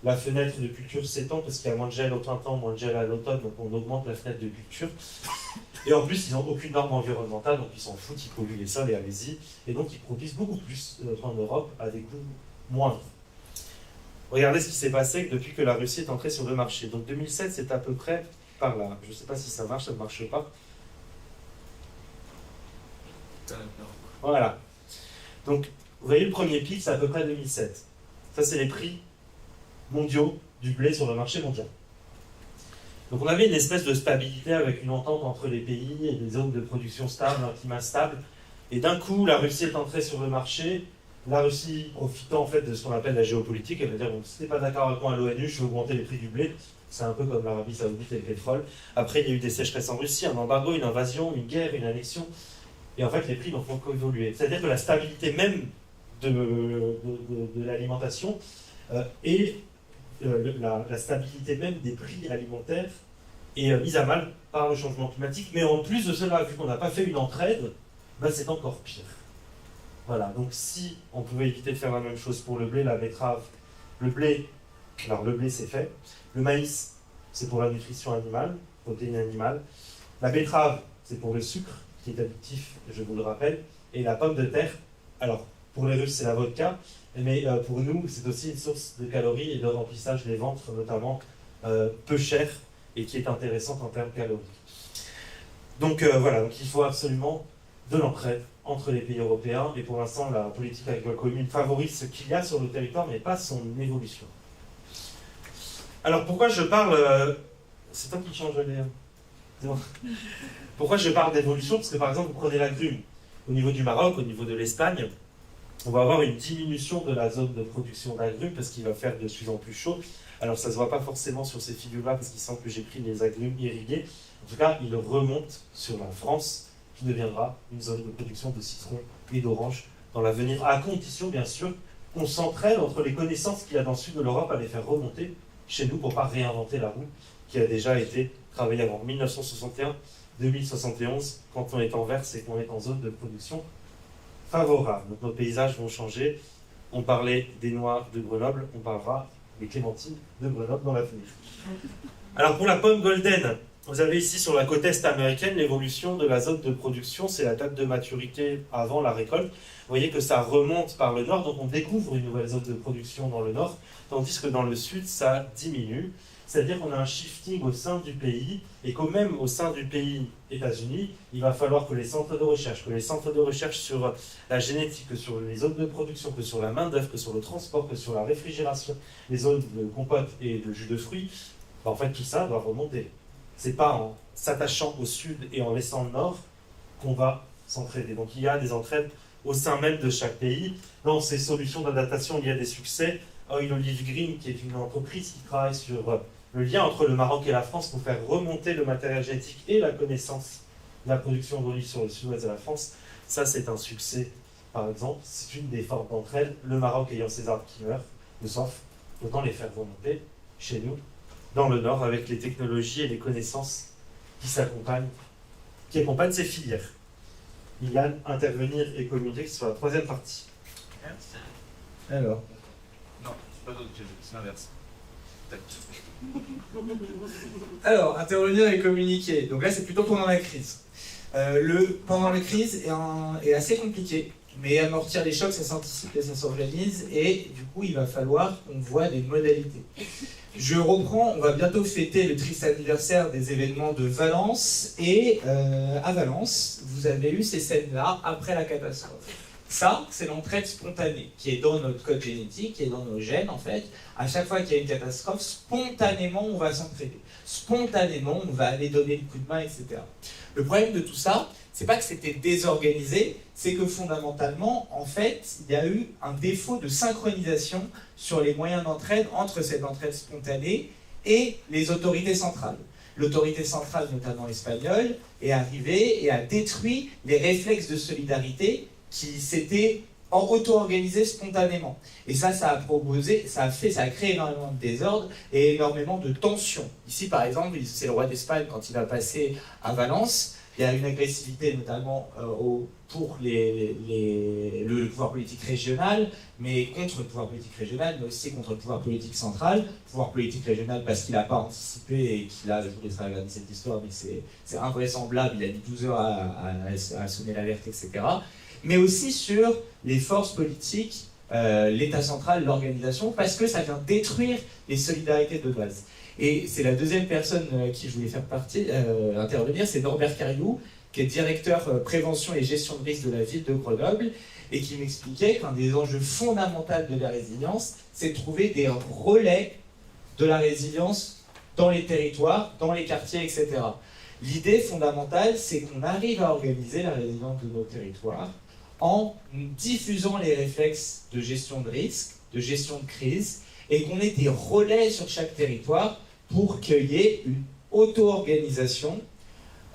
La fenêtre de culture s'étend parce qu'il y a moins de gel au printemps, moins de gel à l'automne, donc on augmente la fenêtre de culture. Et en plus, ils n'ont aucune norme environnementale, donc ils s'en foutent, ils polluent les sols et allez-y. Et donc ils produisent beaucoup plus en Europe à des coûts moindres. Regardez ce qui s'est passé depuis que la Russie est entrée sur le marché. Donc 2007, c'est à peu près par là. Je ne sais pas si ça marche, ça ne marche pas. Voilà. Donc, vous voyez le premier pic, c'est à peu près 2007. Ça, c'est les prix mondiaux du blé sur le marché mondial. Donc on avait une espèce de stabilité avec une entente entre les pays et des zones de production stable, un climat stable. Et d'un coup, la Russie est entrée sur le marché. La Russie, profitant en fait de ce qu'on appelle la géopolitique, elle va dire, bon, si t'es pas d'accord avec moi à l'ONU, je vais augmenter les prix du blé. C'est un peu comme l'Arabie Saoudite et le pétrole. Après, il y a eu des sécheresses en Russie, un embargo, une invasion, une guerre, une annexion. Et en fait, les prix n'ont pas qu'évoluer. C'est-à-dire que la stabilité même de l'alimentation et la stabilité même des prix alimentaires est mise à mal par le changement climatique. Mais en plus de cela, vu qu'on n'a pas fait une entraide, ben c'est encore pire. Voilà, donc si on pouvait éviter de faire la même chose pour le blé, la betterave, le blé, alors le blé c'est fait, le maïs c'est pour la nutrition animale, protéines animales, la betterave c'est pour le sucre, qui est addictif, je vous le rappelle, et la pomme de terre, alors pour les Russes c'est la vodka, mais pour nous c'est aussi une source de calories et de remplissage des ventres notamment peu chère et qui est intéressante en termes caloriques. Donc voilà, donc il faut absolument de l'entraide entre les pays européens, et pour l'instant la politique agricole commune favorise ce qu'il y a sur le territoire mais pas son évolution. Alors pourquoi je parle... c'est toi qui change les... Bon. Pourquoi je parle d'évolution? Parce que par exemple vous prenez l'agrume au niveau du Maroc, au niveau de l'Espagne, on va avoir une diminution de la zone de production d'agrumes parce qu'il va faire de plus en plus chaud. Alors ça ne se voit pas forcément sur ces figures-là parce qu'il semble que j'ai pris les agrumes irrigués. En tout cas, il remonte sur la France qui deviendra une zone de production de citron et d'orange dans l'avenir, à condition bien sûr qu'on s'entraîne entre les connaissances qu'il y a dans le sud de l'Europe à les faire remonter chez nous pour ne pas réinventer la roue qui a déjà été travaillée avant 1961-2071 quand on est en vert, c'est qu'on est en zone de production favorable. Donc nos paysages vont changer. On parlait des noix de Grenoble, on parlera des clémentines de Grenoble dans l'avenir. Alors pour la pomme golden, vous avez ici sur la côte est américaine l'évolution de la zone de production, c'est la date de maturité avant la récolte. Vous voyez que ça remonte par le nord, donc on découvre une nouvelle zone de production dans le nord, tandis que dans le sud, ça diminue. C'est-à-dire qu'on a un shifting au sein du pays, et qu'au même au sein du pays États-Unis, il va falloir que les centres de recherche sur la génétique, que sur les zones de production, que sur la main-d'œuvre, que sur le transport, que sur la réfrigération, les zones de compote et de jus de fruits, en fait tout ça doit remonter. C'est pas en s'attachant au sud et en laissant le nord qu'on va s'entraider. Donc il y a des entraides au sein même de chaque pays. Dans ces solutions d'adaptation, il y a des succès. Oil Olive Green, qui est une entreprise qui travaille sur le lien entre le Maroc et la France pour faire remonter le matériel génétique et la connaissance de la production d'olives sur le sud-ouest de la France. Ça, c'est un succès, par exemple. C'est une des formes d'entraide. Le Maroc ayant ses arbres qui meurent de soif, autant les faire remonter chez nous, dans le nord, avec les technologies et les connaissances qui accompagnent ces filières. Yann, intervenir et communiquer sur la troisième partie. Alors. Non, c'est pas d'autre chose, c'est l'inverse. Alors, intervenir et communiquer. Donc là, c'est plutôt pendant la crise. Pendant la crise est assez compliqué, mais amortir les chocs, ça s'anticipe et ça s'organise, et du coup, il va falloir qu'on voit des modalités. Je reprends, on va bientôt fêter le triste anniversaire des événements de Valence, et à Valence, vous avez eu ces scènes-là après la catastrophe. Ça, c'est l'entraide spontanée, qui est dans notre code génétique, qui est dans nos gènes en fait. À chaque fois qu'il y a une catastrophe, spontanément, on va s'entraider. Spontanément, on va aller donner le coup de main, etc. Le problème de tout ça, c'est pas que c'était désorganisé, c'est que fondamentalement, en fait, il y a eu un défaut de synchronisation sur les moyens d'entraide entre cette entraide spontanée et les autorités centrales. L'autorité centrale, notamment espagnole, est arrivée et a détruit les réflexes de solidarité qui s'étaient auto-organisé spontanément. Et ça a créé énormément de désordre et énormément de tensions. Ici, par exemple, c'est le roi d'Espagne quand il va passer à Valence. Il y a une agressivité notamment pour le pouvoir politique régional, mais contre le pouvoir politique régional, mais aussi contre le pouvoir politique central. Le pouvoir politique régional parce qu'il n'a pas anticipé et qu'il a, je vous laisserai regarder cette histoire, mais c'est invraisemblable, il a mis 12 heures à sonner l'alerte, etc. Mais aussi sur les forces politiques, l'État central, l'organisation, parce que ça vient détruire les solidarités de base. Et c'est la deuxième personne qui je voulais faire intervenir, c'est Norbert Cariou, qui est directeur prévention et gestion de risque de la ville de Grenoble, et qui m'expliquait qu'un des enjeux fondamentaux de la résilience, c'est de trouver des relais de la résilience dans les territoires, dans les quartiers, etc. L'idée fondamentale, c'est qu'on arrive à organiser la résilience de nos territoires en diffusant les réflexes de gestion de risque, de gestion de crise, et qu'on ait des relais sur chaque territoire pour qu'il y ait une auto-organisation,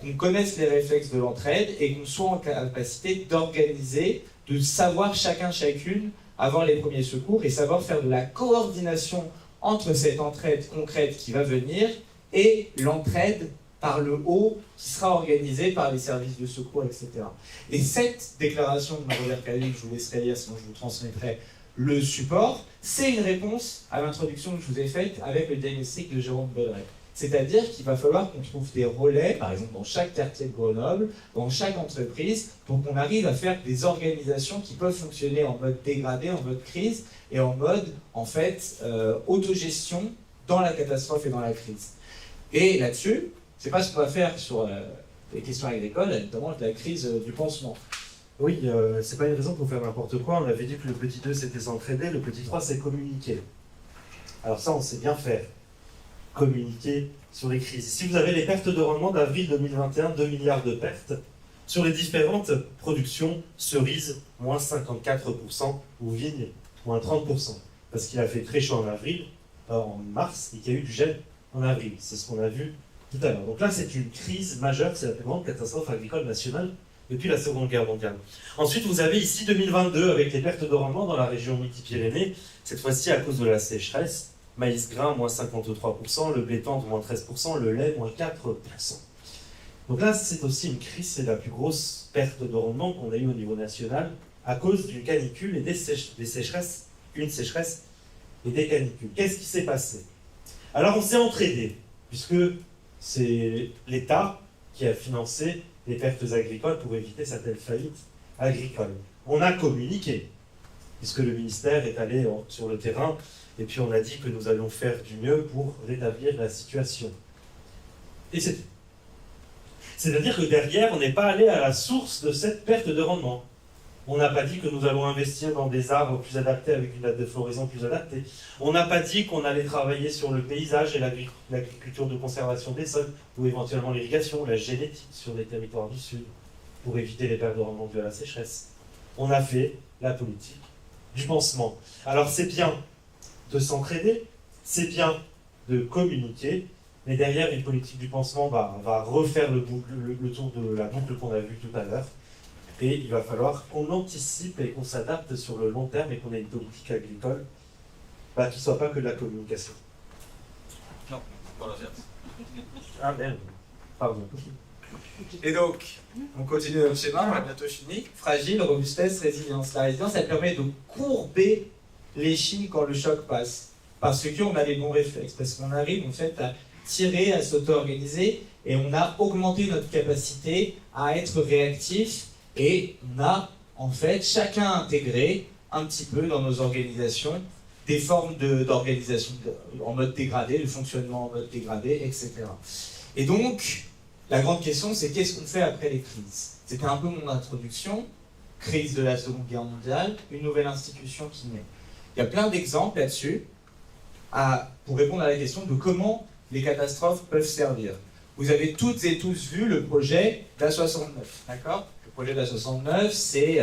qu'on connaisse les réflexes de l'entraide et qu'on soit en capacité d'organiser, de savoir chacune avoir les premiers secours et savoir faire de la coordination entre cette entraide concrète qui va venir et l'entraide par le haut qui sera organisée par les services de secours, etc. Et cette déclaration de Norbert Cariou, que je vous laisserai lire, sinon je vous transmettrai le support, c'est une réponse à l'introduction que je vous ai faite avec le diagnostic de Jérôme Baudret. C'est-à-dire qu'il va falloir qu'on trouve des relais, par exemple dans chaque quartier de Grenoble, dans chaque entreprise, pour qu'on arrive à faire des organisations qui peuvent fonctionner en mode dégradé, en mode crise, et en mode, en fait, autogestion dans la catastrophe et dans la crise. Et là-dessus, c'est pas ce qu'on va faire sur les questions agricoles, notamment la crise du pansement. Oui, c'est pas une raison pour faire n'importe quoi. On avait dit que le petit 2 c'était s'entraider, le petit 3 c'est communiquer. Alors ça, on sait bien faire. Communiquer sur les crises. Si vous avez les pertes de rendement d'avril 2021, 2 milliards de pertes, sur les différentes productions, cerises, moins 54%, ou vignes, moins 30%. Parce qu'il a fait très chaud en mars, et qu'il y a eu du gel en avril. C'est ce qu'on a vu tout à l'heure. Donc là, c'est une crise majeure, c'est la plus grande catastrophe agricole nationale depuis la Seconde Guerre mondiale. Ensuite, vous avez ici 2022 avec les pertes de rendement dans la région Midi-Pyrénées, cette fois-ci à cause de la sécheresse. Maïs grain, moins 53%, le blé tendre, moins 13%, le lait, moins 4%. Donc là, c'est aussi une crise, c'est la plus grosse perte de rendement qu'on a eue au niveau national à cause d'une canicule et des sécheresses, une sécheresse et des canicules. Qu'est-ce qui s'est passé? Alors, on s'est entraidé, puisque c'est l'État qui a financé les pertes agricoles pour éviter certaines faillites agricoles. On a communiqué, puisque le ministère est allé sur le terrain, et puis on a dit que nous allions faire du mieux pour rétablir la situation. Et c'est tout. C'est-à-dire que derrière, on n'est pas allé à la source de cette perte de rendement. On n'a pas dit que nous allons investir dans des arbres plus adaptés avec une date de floraison plus adaptée. On n'a pas dit qu'on allait travailler sur le paysage et l'agriculture de conservation des sols, ou éventuellement l'irrigation, la génétique sur les territoires du Sud, pour éviter les pertes de rendement dues à la sécheresse. On a fait la politique du pansement. Alors c'est bien de s'entraider, c'est bien de communiquer, mais derrière une politique du pansement va refaire le tour de la boucle qu'on a vue tout à l'heure. Et il va falloir qu'on anticipe et qu'on s'adapte sur le long terme et qu'on ait une politique agricole qui ne soit pas que de la communication. Non, pas l'inverse. Ah merde, pardon. Et donc, on continue notre schéma, on va bientôt finir. Fragile, robustesse, résilience. La résilience, elle permet de courber l'échine quand le choc passe. Parce qu'on a les bons réflexes, parce qu'on arrive en fait à tirer, à s'auto-organiser, et on a augmenté notre capacité à être réactif, et on a en fait chacun intégré un petit peu dans nos organisations des formes d'organisation en mode dégradé, le fonctionnement en mode dégradé, etc. Et donc, la grande question, c'est qu'est-ce qu'on fait après les crises? C'était un peu mon introduction. Crise de la Seconde Guerre mondiale, une nouvelle institution qui naît. Il y a plein d'exemples là-dessus pour répondre à la question de comment les catastrophes peuvent servir. Vous avez toutes et tous vu le projet d'A69, d'accord? Le projet d'A69, c'est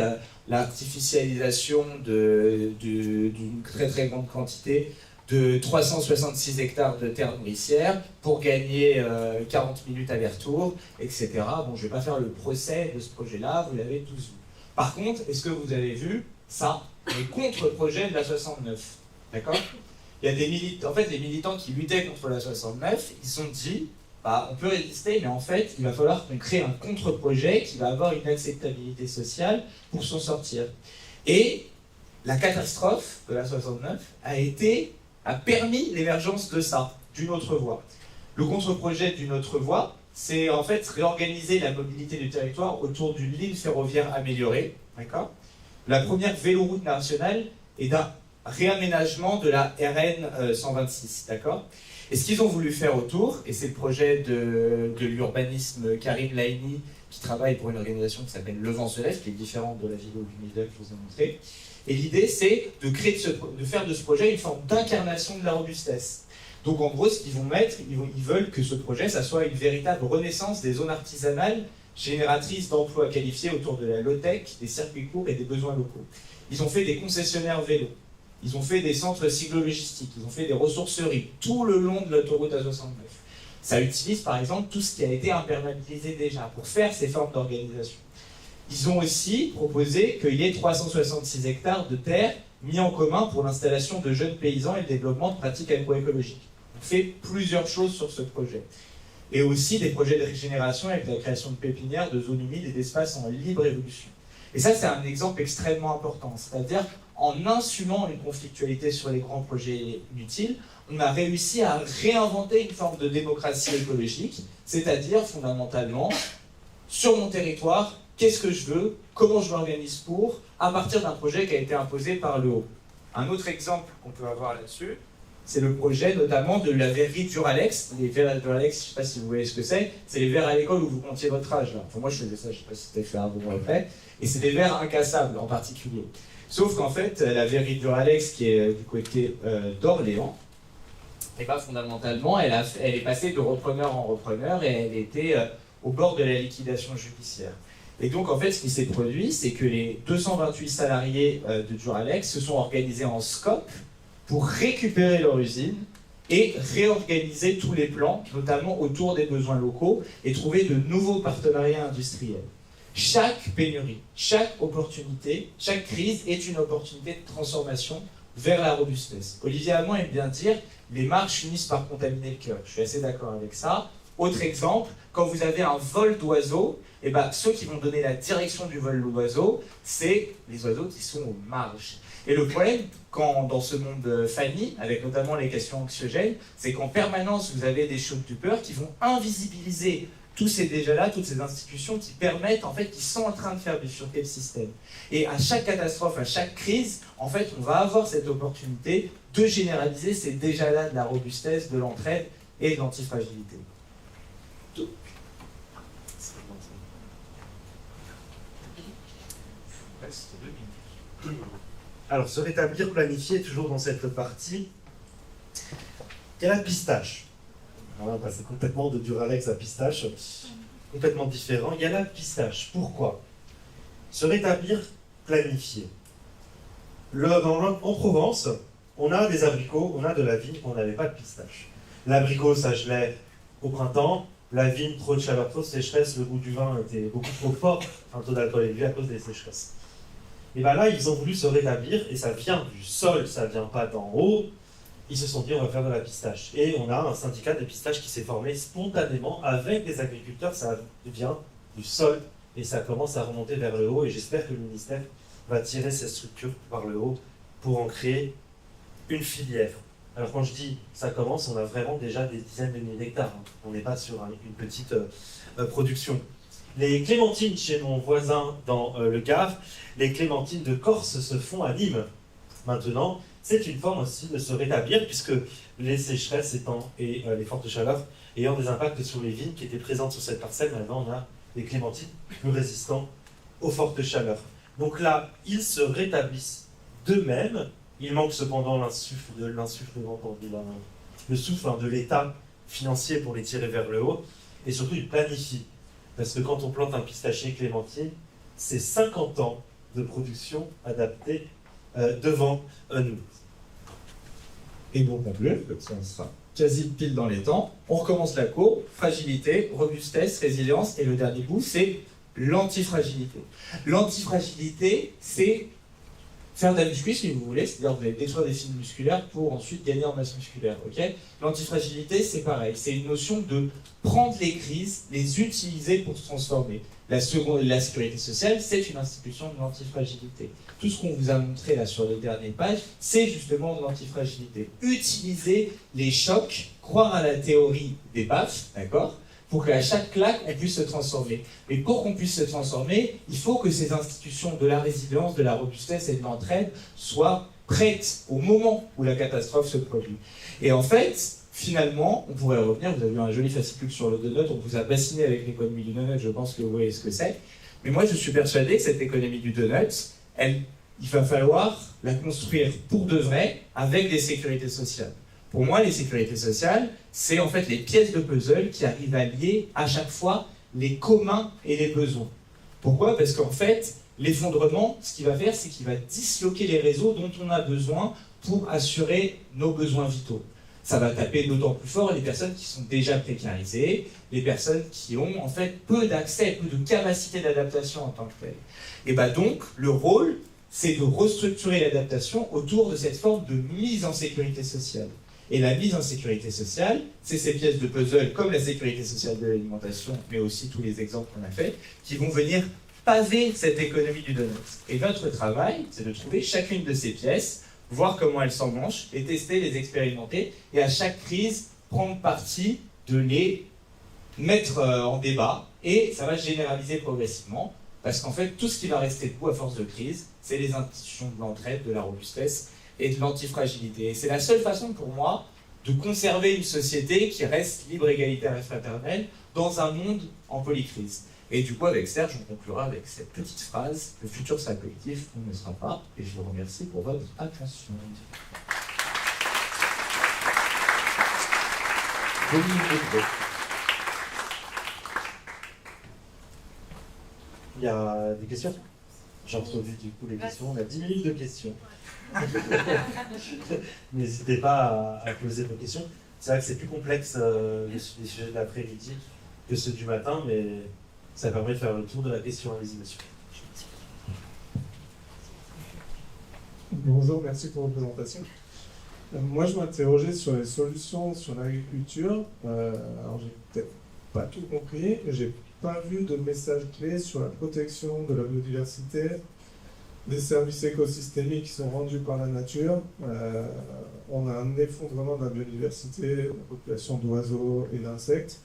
l'artificialisation d'une très très grande quantité de 366 hectares de terres nourricières pour gagner 40 minutes aller-retour, etc. Bon, je ne vais pas faire le procès de ce projet-là, vous l'avez tous vu. Par contre, est-ce que vous avez vu ça, les contre-projets de la 69. D'accord? Il y a des militants, en fait, les militants qui luttaient contre la 69, ils se sont dit, bah, on peut résister, mais en fait, il va falloir qu'on crée un contre-projet qui va avoir une acceptabilité sociale pour s'en sortir. Et la catastrophe de la 69 a permis l'émergence de ça, d'une autre voie. Le contre-projet d'une autre voie, c'est en fait réorganiser la mobilité du territoire autour d'une ligne ferroviaire améliorée, d'accord? La première véloroute nationale est d'un réaménagement de la RN 126, d'accord? Et ce qu'ils ont voulu faire autour, et c'est le projet de l'urbanisme Karim Laini, qui travaille pour une organisation qui s'appelle Le Vent se lève, qui est différente de la vidéo du Midel que je vous ai montré. Et l'idée, c'est de faire de ce projet une forme d'incarnation de la robustesse. Donc en gros, ce qu'ils vont mettre, ils veulent que ce projet, ça soit une véritable renaissance des zones artisanales génératrices d'emplois qualifiés autour de la low-tech, des circuits courts et des besoins locaux. Ils ont fait des concessionnaires vélos, ils ont fait des centres cyclo-logistiques, ils ont fait des ressourceries tout le long de l'autoroute A69. Ça utilise par exemple tout ce qui a été imperméabilisé déjà pour faire ces formes d'organisation. Ils ont aussi proposé qu'il y ait 366 hectares de terre mis en commun pour l'installation de jeunes paysans et le développement de pratiques agroécologiques. On fait plusieurs choses sur ce projet. Et aussi des projets de régénération avec la création de pépinières, de zones humides et d'espaces en libre évolution. Et ça, c'est un exemple extrêmement important. C'est-à-dire, en insumant une conflictualité sur les grands projets inutiles, on a réussi à réinventer une forme de démocratie écologique, c'est-à-dire, fondamentalement, sur mon territoire, qu'est-ce que je veux, comment je m'organise pour, à partir d'un projet qui a été imposé par le haut. Un autre exemple qu'on peut avoir là-dessus, c'est le projet notamment de la verrerie Duralex. Les verres Duralex, je ne sais pas si vous voyez ce que c'est les verres à l'école où vous comptiez votre âge. Là. Enfin, moi je faisais ça, je ne sais pas si c'était fait avant ou après. Et c'est des verres incassables en particulier. Sauf qu'en fait, la verrerie Duralex, qui est du côté d'Orléans, et ben, fondamentalement, elle est passée de repreneur en repreneur et elle était au bord de la liquidation judiciaire. Et donc, en fait, ce qui s'est produit, c'est que les 228 salariés de Duralex se sont organisés en SCOP pour récupérer leur usine et réorganiser tous les plans, notamment autour des besoins locaux, et trouver de nouveaux partenariats industriels. Chaque pénurie, chaque opportunité, chaque crise est une opportunité de transformation vers la robustesse. Olivier Hamon aime bien dire « les marches finissent par contaminer le cœur ». Je suis assez d'accord avec ça. Autre exemple, quand vous avez un vol d'oiseaux, eh ben, ceux qui vont donner la direction du vol d'oiseaux, c'est les oiseaux qui sont aux marges. Et le problème, dans ce monde Fanny, avec notamment les questions anxiogènes, c'est qu'en permanence, vous avez des shopkeepers qui vont invisibiliser tous ces déjà-là, toutes ces institutions qui permettent, en fait, qui sont en train de faire bifurquer le système. Et à chaque catastrophe, à chaque crise, en fait, on va avoir cette opportunité de généraliser ces déjà-là de la robustesse, de l'entraide et de l'antifragilité. Alors, se rétablir, planifier, toujours dans cette partie. Il y a la pistache. On va passer complètement de Duralex à pistache, complètement différent. Il y a la pistache. Pourquoi? Se rétablir, planifier. En Provence, on a des abricots, on a de la vigne, on n'avait pas de pistache. L'abricot, ça gelait au printemps. La vigne, trop de chaleur, trop de sécheresse, le goût du vin était beaucoup trop fort, un taux d'alcool élevé à cause des sécheresses. Et bien là, ils ont voulu se rétablir, et ça vient du sol, ça vient pas d'en haut. Ils se sont dit, on va faire de la pistache. Et on a un syndicat des pistaches qui s'est formé spontanément avec les agriculteurs, ça vient du sol, et ça commence à remonter vers le haut, et j'espère que le ministère va tirer cette structure par le haut pour en créer une filière. Alors quand je dis ça commence, on a vraiment déjà des dizaines de milliers d'hectares. On n'est pas sur une petite production. Les clémentines chez mon voisin dans le Gard, les clémentines de Corse se font à Nîmes. Maintenant, c'est une forme aussi de se rétablir puisque les sécheresses et les fortes chaleurs ayant des impacts sur les vignes qui étaient présentes sur cette parcelle, maintenant on a des clémentines plus résistantes aux fortes chaleurs. Donc là, ils se rétablissent d'eux-mêmes. Il manque cependant le souffle de l'État financier pour les tirer vers le haut. Et surtout, ils planifient. Parce que quand on plante un pistachier clémentine, c'est 50 ans de production adaptée devant nous. Et pour conclure, comme ça on sera quasi pile dans les temps, on recommence la courbe, fragilité, robustesse, résilience, et le dernier bout, c'est l'antifragilité. L'antifragilité, c'est faire de la muscu si vous voulez, c'est-à-dire vous allez détruire des fibres musculaires pour ensuite gagner en masse musculaire. Ok. L'antifragilité, c'est pareil, c'est une notion de prendre les crises, les utiliser pour se transformer. La sécurité sociale, c'est une institution de l'antifragilité. Tout ce qu'on vous a montré là sur les dernières pages, c'est justement de l'antifragilité. Utiliser les chocs, croire à la théorie des baffes, d'accord, pour qu'à chaque claque, on puisse se transformer. Mais pour qu'on puisse se transformer, il faut que ces institutions de la résilience, de la robustesse et de l'entraide soient prêtes au moment où la catastrophe se produit. Et en fait, finalement, on pourrait revenir, vous avez eu un joli fascicule sur le donut, on vous a bassiné avec l'économie du donut, je pense que vous voyez ce que c'est. Mais moi, je suis persuadé que cette économie du donut, il va falloir la construire pour de vrai avec des sécurités sociales. Pour moi, les sécurités sociales, c'est en fait les pièces de puzzle qui arrivent à lier à chaque fois les communs et les besoins. Pourquoi ? Parce qu'en fait, l'effondrement, ce qu'il va faire, c'est qu'il va disloquer les réseaux dont on a besoin pour assurer nos besoins vitaux. Ça va taper d'autant plus fort les personnes qui sont déjà précarisées, les personnes qui ont en fait peu d'accès, peu de capacité d'adaptation en tant que telles. Et bien donc, le rôle, c'est de restructurer l'adaptation autour de cette forme de mise en sécurité sociale. Et la mise en sécurité sociale, c'est ces pièces de puzzle, comme la sécurité sociale de l'alimentation, mais aussi tous les exemples qu'on a faits, qui vont venir paver cette économie du donut. Et notre travail, c'est de trouver chacune de ces pièces, voir comment elles s'emmanchent, les tester, les expérimenter, et à chaque crise, prendre parti de les mettre en débat, et ça va se généraliser progressivement, parce qu'en fait, tout ce qui va rester debout à force de crise, c'est les institutions de l'entraide, de la robustesse, et de l'antifragilité. Et c'est la seule façon pour moi de conserver une société qui reste libre, égalitaire et fraternelle dans un monde en polycrise. Et du coup, avec Serge, on conclura avec cette petite phrase: le futur sera collectif, on ne sera pas. Et je vous remercie pour votre attention. Il y a des questions ? J'ai introduit du coup les questions, on a 10 minutes de questions. N'hésitez pas à poser vos questions. C'est vrai que c'est plus complexe les sujets de l'après-midi que ceux du matin, mais ça permet de faire le tour de la question. Allez-y, monsieur. Bonjour, merci pour votre présentation. Moi, je m'interrogeais sur les solutions sur l'agriculture. Alors, j'ai peut-être pas tout compris. J'ai pas vu de message clé sur la protection de la biodiversité, des services écosystémiques qui sont rendus par la nature. On a un effondrement de la biodiversité, de la population d'oiseaux et d'insectes.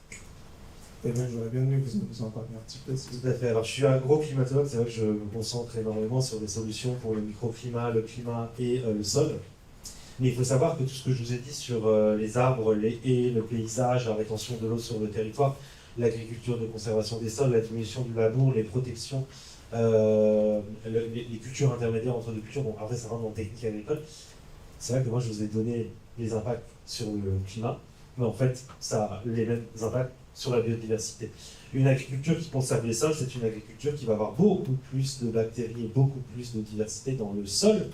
Et donc, j'aurais bien aimé que vous nous en parliez un petit peu. Tout à fait. Alors, je suis un gros climatologue, c'est vrai que je me concentre énormément sur des solutions pour le microclimat, le climat et le sol. Mais il faut savoir que tout ce que je vous ai dit sur les arbres, les haies, le paysage, la rétention de l'eau sur le territoire, l'agriculture de conservation des sols, la diminution du labour, les protections, les cultures intermédiaires entre deux cultures, bon après ça rentre dans la technique agricole. C'est vrai que moi je vous ai donné les impacts sur le climat, mais en fait ça a les mêmes impacts sur la biodiversité. Une agriculture qui conserve les sols, c'est une agriculture qui va avoir beaucoup plus de bactéries et beaucoup plus de diversité dans le sol.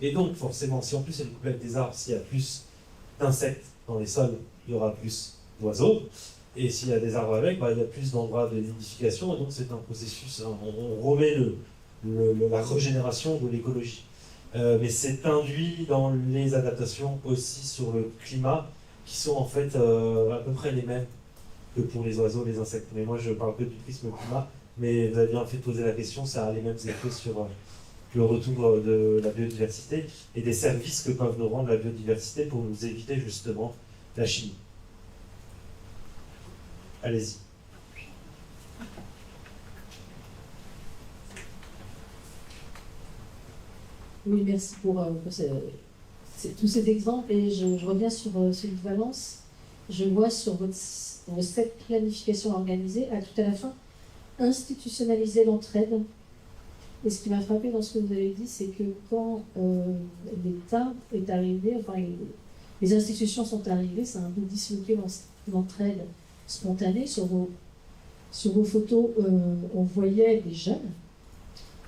Et donc forcément, si en plus elle est couplée avec des arbres, s'il y a plus d'insectes dans les sols, il y aura plus d'oiseaux. Et s'il y a des arbres avec, il y a plus d'endroits de nidification, et donc c'est un processus, on remet la régénération de l'écologie. Mais c'est induit dans les adaptations aussi sur le climat, qui sont en fait à peu près les mêmes que pour les oiseaux, les insectes. Mais moi je parle que du prisme climat, mais vous avez bien fait de poser la question, ça a les mêmes effets sur le retour de la biodiversité et des services que peuvent nous rendre la biodiversité pour nous éviter justement la chimie. Allez-y. Oui, merci pour tous ces exemples. Et je reviens sur celui de Valence. Je vois sur cette planification organisée, tout à la fin, institutionnaliser l'entraide. Et ce qui m'a frappé dans ce que vous avez dit, c'est que quand l'État est arrivé, enfin les institutions sont arrivées, ça a un peu disloqué l'entraide spontanée. Sur vos photos, on voyait des jeunes.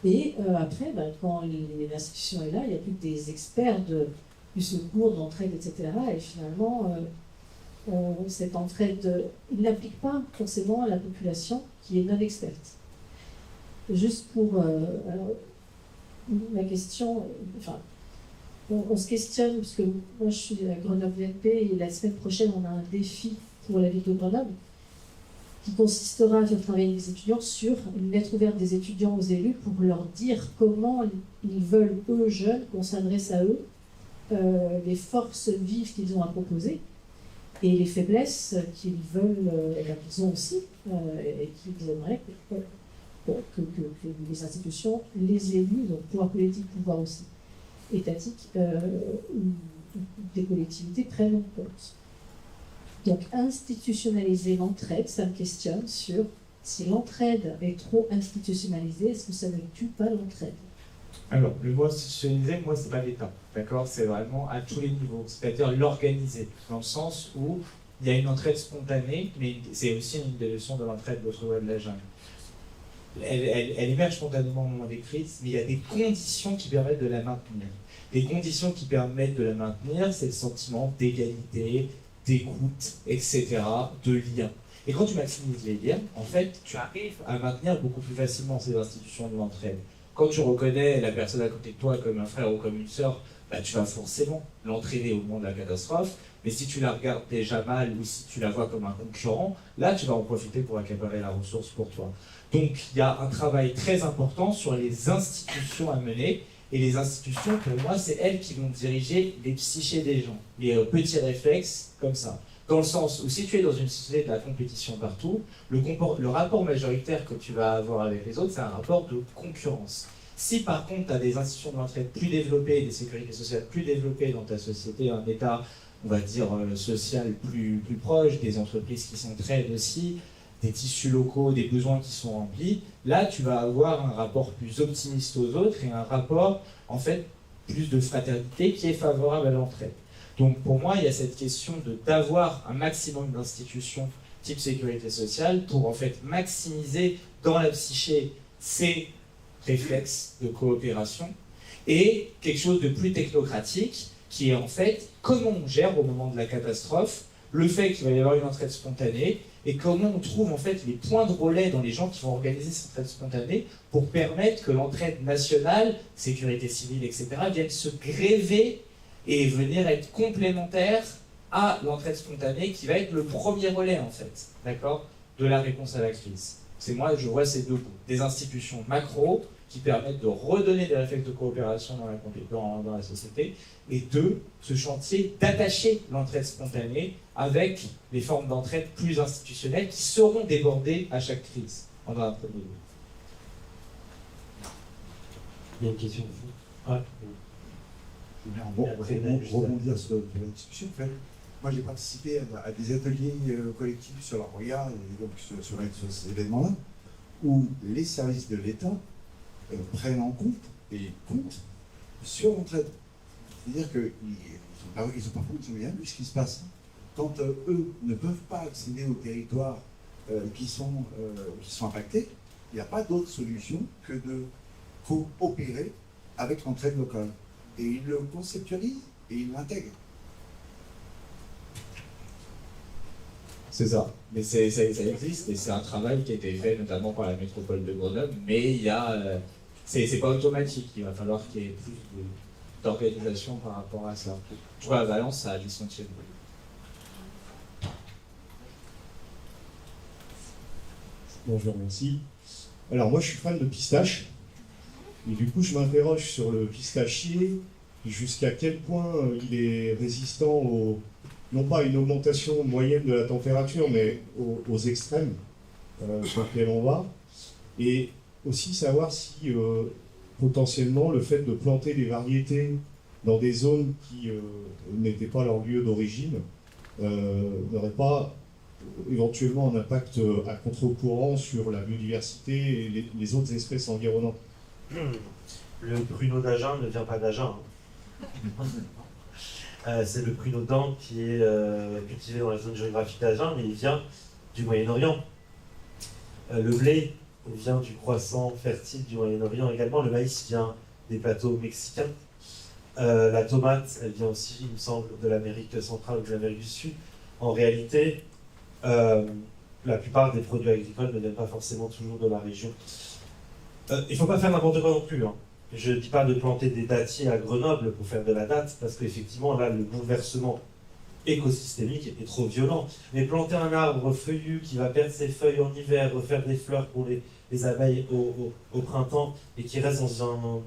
Et après, quand l'institution est là, il n'y a plus que des experts du secours, d'entraide, etc. Et finalement, cette entraide, il n'applique pas forcément à la population qui est non experte. Juste pour... alors, ma question, enfin, on se questionne, parce que moi je suis à Grenoble VNP et la semaine prochaine on a un défi pour la ville de Grenoble qui consistera à faire travailler les étudiants sur une lettre ouverte des étudiants aux élus pour leur dire comment ils veulent, eux jeunes, qu'on s'adresse à eux, les forces vives qu'ils ont à proposer et les faiblesses qu'ils veulent, qu'ils ont aussi, et qu'ils aimeraient que les institutions, les élus, donc pouvoir politique, pouvoir aussi étatique, ou des collectivités prennent en compte. Donc institutionnaliser l'entraide, ça me questionne sur si l'entraide est trop institutionnalisée, est-ce que ça ne tue pas l'entraide? Alors, le mot institutionnalisé, moi, c'est pas l'État, d'accord? C'est vraiment à tous les niveaux, c'est-à-dire l'organiser, dans le sens où il y a une entraide spontanée, mais c'est aussi une des leçons de l'entraide de l'autre loi de la jungle. Elle émerge spontanément au moment des crises, mais il y a des conditions qui permettent de la maintenir. Les conditions qui permettent de la maintenir, c'est le sentiment d'égalité, d'écoute, etc., de lien. Et quand tu maximises les liens, en fait, tu arrives à maintenir beaucoup plus facilement ces institutions de l'entraide. Quand tu reconnais la personne à côté de toi comme un frère ou comme une sœur, bah, tu vas forcément l'entraîner au moment de la catastrophe. Mais si tu la regardes déjà mal ou si tu la vois comme un concurrent, là, tu vas en profiter pour accaparer la ressource pour toi. Donc, il y a un travail très important sur les institutions à mener. Et les institutions, pour moi, c'est elles qui vont diriger les psychés des gens. Les petits réflexes, comme ça. Dans le sens où si tu es dans une société de la compétition partout, le rapport majoritaire que tu vas avoir avec les autres, c'est un rapport de concurrence. Si par contre tu as des institutions de l'entraide plus développées, des sécurités sociales plus développées dans ta société, un état, on va dire, social plus proche, des entreprises qui s'entraident aussi, des tissus locaux, des besoins qui sont remplis, là tu vas avoir un rapport plus optimiste aux autres et un rapport, en fait, plus de fraternité qui est favorable à l'entraide. Donc pour moi, il y a cette question d'avoir un maximum d'institutions type sécurité sociale pour en fait maximiser dans la psyché ces réflexes de coopération et quelque chose de plus technocratique qui est en fait comment on gère au moment de la catastrophe le fait qu'il va y avoir une entraide spontanée et comment on trouve en fait les points de relais dans les gens qui vont organiser cette entraide spontanée pour permettre que l'entraide nationale, sécurité civile, etc. vienne se gréver et venir être complémentaire à l'entraide spontanée qui va être le premier relais en fait, d'accord, de la réponse à la crise. C'est moi, je vois ces deux bouts, des institutions macro qui permettent de redonner des réflexes de coopération dans la société, et deux, ce chantier d'attacher l'entraide spontanée avec les formes d'entraide plus institutionnelles qui seront débordées à chaque crise. On a un premier lieu. Il y a une question de vous. Ouais. Rebondir sur la discussion. En fait, moi, j'ai participé à des ateliers collectifs sur la ROIA et donc sur ces événements-là, où les services de l'État prennent en compte et comptent sur l'entraide. C'est-à-dire qu'ils n'ont pas bien vu ce qui se passe. Quand eux ne peuvent pas accéder aux territoires qui sont impactés, il n'y a pas d'autre solution que de coopérer avec l'entraide locale. Et ils le conceptualisent et ils l'intègrent. C'est ça, mais ça existe et c'est un travail qui a été fait notamment par la métropole de Grenoble, mais il y a, c'est pas automatique, il va falloir qu'il y ait plus d'organisation par rapport à ça. Je crois à Valence, ça a des sentiers. Bon, je vous remercie. Alors moi je suis fan de pistache, et du coup je m'interroge sur le pistachier, jusqu'à quel point il est résistant non pas à une augmentation moyenne de la température, mais aux extrêmes sur lesquels on va, et aussi savoir si potentiellement le fait de planter des variétés dans des zones qui n'étaient pas leur lieu d'origine n'aurait pas éventuellement un impact à contre-courant sur la biodiversité et les autres espèces environnantes. Le pruneau d'Agen ne vient pas d'Agen. C'est le pruneau d'An qui est cultivé dans la zone géographique d'Agen, mais il vient du Moyen-Orient. Le blé vient du croissant fertile du Moyen-Orient également. Le maïs vient des plateaux mexicains. La tomate, elle vient aussi, il me semble, de l'Amérique centrale ou de l'Amérique du Sud. En réalité, la plupart des produits agricoles ne viennent pas forcément toujours de la région. Il ne faut pas faire n'importe quoi non plus. Hein. je ne dis pas de planter des dattiers à Grenoble pour faire de la date, parce qu'effectivement, là, le bouleversement écosystémique est trop violent. Mais planter un arbre feuillu qui va perdre ses feuilles en hiver, refaire des fleurs pour les abeilles au printemps, et qui reste dans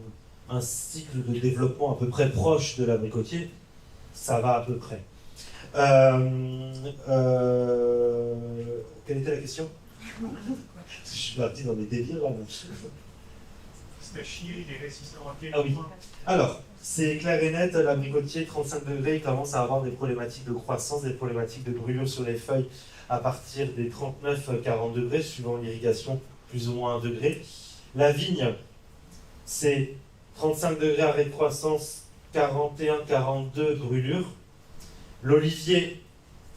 un cycle de développement à peu près proche de l'abricotier, ça va à peu près. Quelle était la question? Je suis parti dans des délires là. Pistachier, il est résistant à quel Ah oui. point? Alors, c'est clair et net, l'abricotier 35 degrés, il commence à avoir des problématiques de croissance, des problématiques de brûlure sur les feuilles à partir des 39-40 degrés, suivant l'irrigation, plus ou moins 1 degré. La vigne, c'est 35 degrés arrêt de croissance, 41-42 brûlure. L'olivier,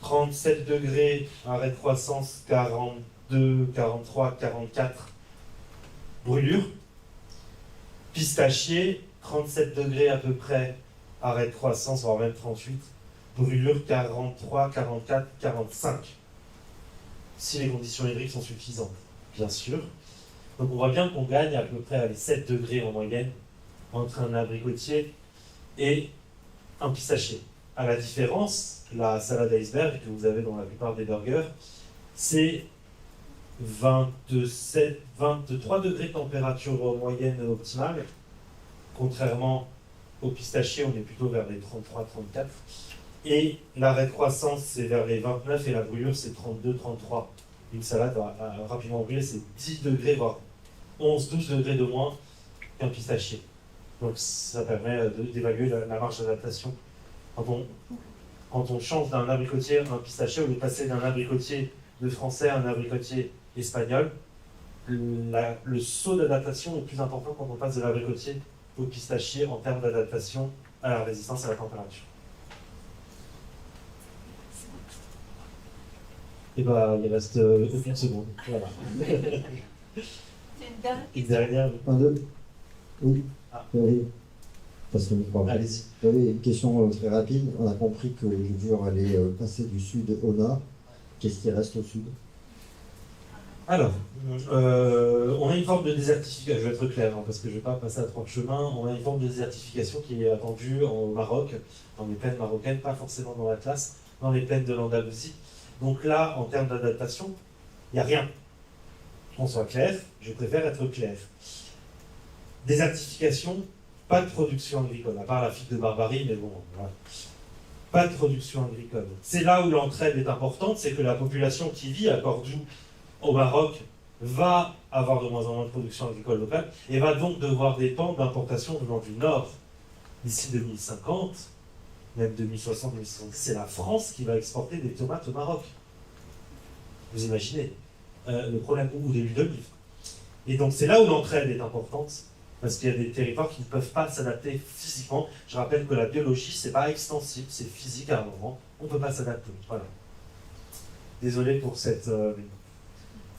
37 degrés arrêt de croissance, 42, 43, 44 brûlure. Pistachier, 37 degrés à peu près, arrêt de croissance, voire même 38, brûlure 43, 44, 45. Si les conditions hydriques sont suffisantes, bien sûr. Donc on voit bien qu'on gagne à peu près à les 7 degrés en moyenne entre un abricotier et un pistachier. À la différence, la salade iceberg que vous avez dans la plupart des burgers, c'est 27, 23 degrés de température moyenne optimale. Contrairement au pistachier, on est plutôt vers les 33, 34. Et l'arrêt de croissance, c'est vers les 29 et la brûlure, c'est 32, 33. Une salade va rapidement brûler, c'est 10 degrés, voire 11, 12 degrés de moins qu'un pistachier. Donc ça permet d'évaluer la marge d'adaptation. Quand on change d'un abricotier à un pistachier, au lieu de passer d'un abricotier de français à un abricotier espagnol, le saut d'adaptation est plus important quand on passe de l'abricotier au pistachier en termes d'adaptation à la résistance à la température. Et bah, il reste aucune seconde. Voilà. C'est une dernière Une question. dernière. Un, deux. Oui. Ah. Oui. Parce que Allez-y. j'avais une question très rapide. On a compris que le jour allait passer du sud au nord. Qu'est-ce qui reste au sud? Alors, on a une forme de désertification, je vais être clair, parce que je ne vais pas passer à trois chemins, on a une forme de désertification qui est attendue au Maroc, dans les plaines marocaines, pas forcément dans l'Atlas, dans les plaines de l'Andalousie. Donc là, en termes d'adaptation, il n'y a rien. Qu'on soit clair, je préfère être clair. Désertification, pas de production agricole, à part la figue de Barbarie, mais bon, voilà. Pas de production agricole. C'est là où l'entraide est importante, c'est que la population qui vit à Cordoue, au Maroc, va avoir de moins en moins de production agricole locale et va donc devoir dépendre d'importations venant du Nord. D'ici 2050, même 2060, 2070, c'est la France qui va exporter des tomates au Maroc. Vous imaginez le problème, ou des huiles d'olive. Et donc c'est là où l'entraide est importante, parce qu'il y a des territoires qui ne peuvent pas s'adapter physiquement. Je rappelle que la biologie, c'est pas extensible, c'est physique à un moment. On ne peut pas s'adapter. Voilà. Désolé pour cette...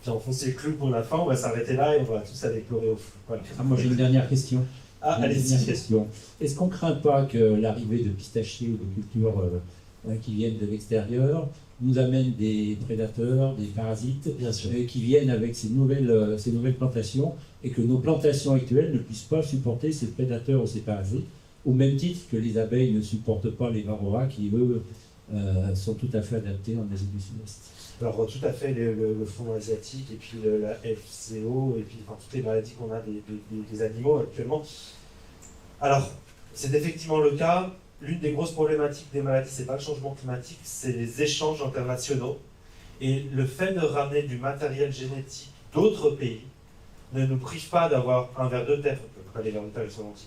J'ai enfoncé le clou pour la fin, on va s'arrêter là et on va tous aller clorer au fou. Voilà. Ah, moi j'ai une dernière question. Ah, Une dernière allez-y. question. Est-ce qu'on ne craint pas que l'arrivée de pistachiers ou de cultures qui viennent de l'extérieur nous amène des prédateurs, des parasites, Bien sûr. qui viennent avec ces nouvelles plantations et que nos plantations actuelles ne puissent pas supporter ces prédateurs ou ces parasites, au même titre que les abeilles ne supportent pas les varroas qui, eux, sont tout à fait adaptés en Asie du Sud-Est. Alors tout à fait, le frelon asiatique et puis la FCO et puis enfin, toutes les maladies qu'on a des animaux actuellement. Alors, c'est effectivement le cas. L'une des grosses problématiques des maladies, c'est pas le changement climatique, c'est les échanges internationaux. Et le fait de ramener du matériel génétique d'autres pays ne nous prive pas d'avoir un ver de terre, pas les vers de terre, ils sont gentils,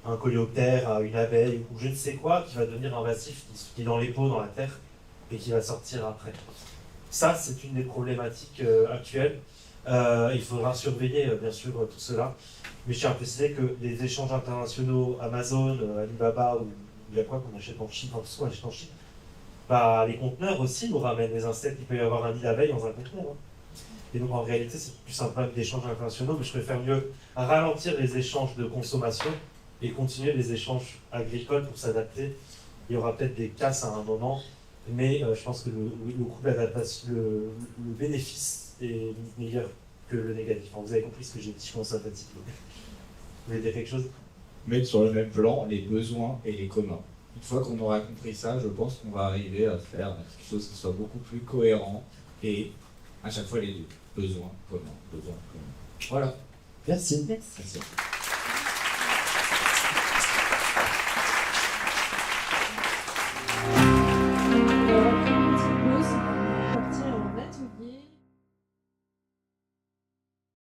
un coléoptère, une abeille ou je ne sais quoi qui va devenir invasif, qui est dans les pots, dans la terre, et qui va sortir après. Ça, c'est une des problématiques actuelles. Il faudra surveiller, bien sûr, tout cela. Mais je tiens à préciser que les échanges internationaux, Amazon, Alibaba, ou il y a quoi qu'on achète en Chine, enfin tout ce qu'on achète en Chine, bah, les conteneurs aussi nous ramènent des insectes. Il peut y avoir un nid d'abeilles dans un conteneur. Hein. Et donc en réalité, c'est plus un problème d'échanges internationaux, mais je préfère mieux ralentir les échanges de consommation et continuer les échanges agricoles pour s'adapter. Il y aura peut-être des casses à un moment, mais je pense que le coût d'adaptation, le bénéfice est meilleur que le négatif. Enfin, vous avez compris ce que j'ai dit, je pense sympathique. Vous voulez dire quelque chose? Mettre sur le même plan les besoins et les communs. Une fois qu'on aura compris ça, je pense qu'on va arriver à faire quelque chose qui soit beaucoup plus cohérent et à chaque fois les deux. Besoins communs, besoins communs. Voilà. Merci. Merci. Merci.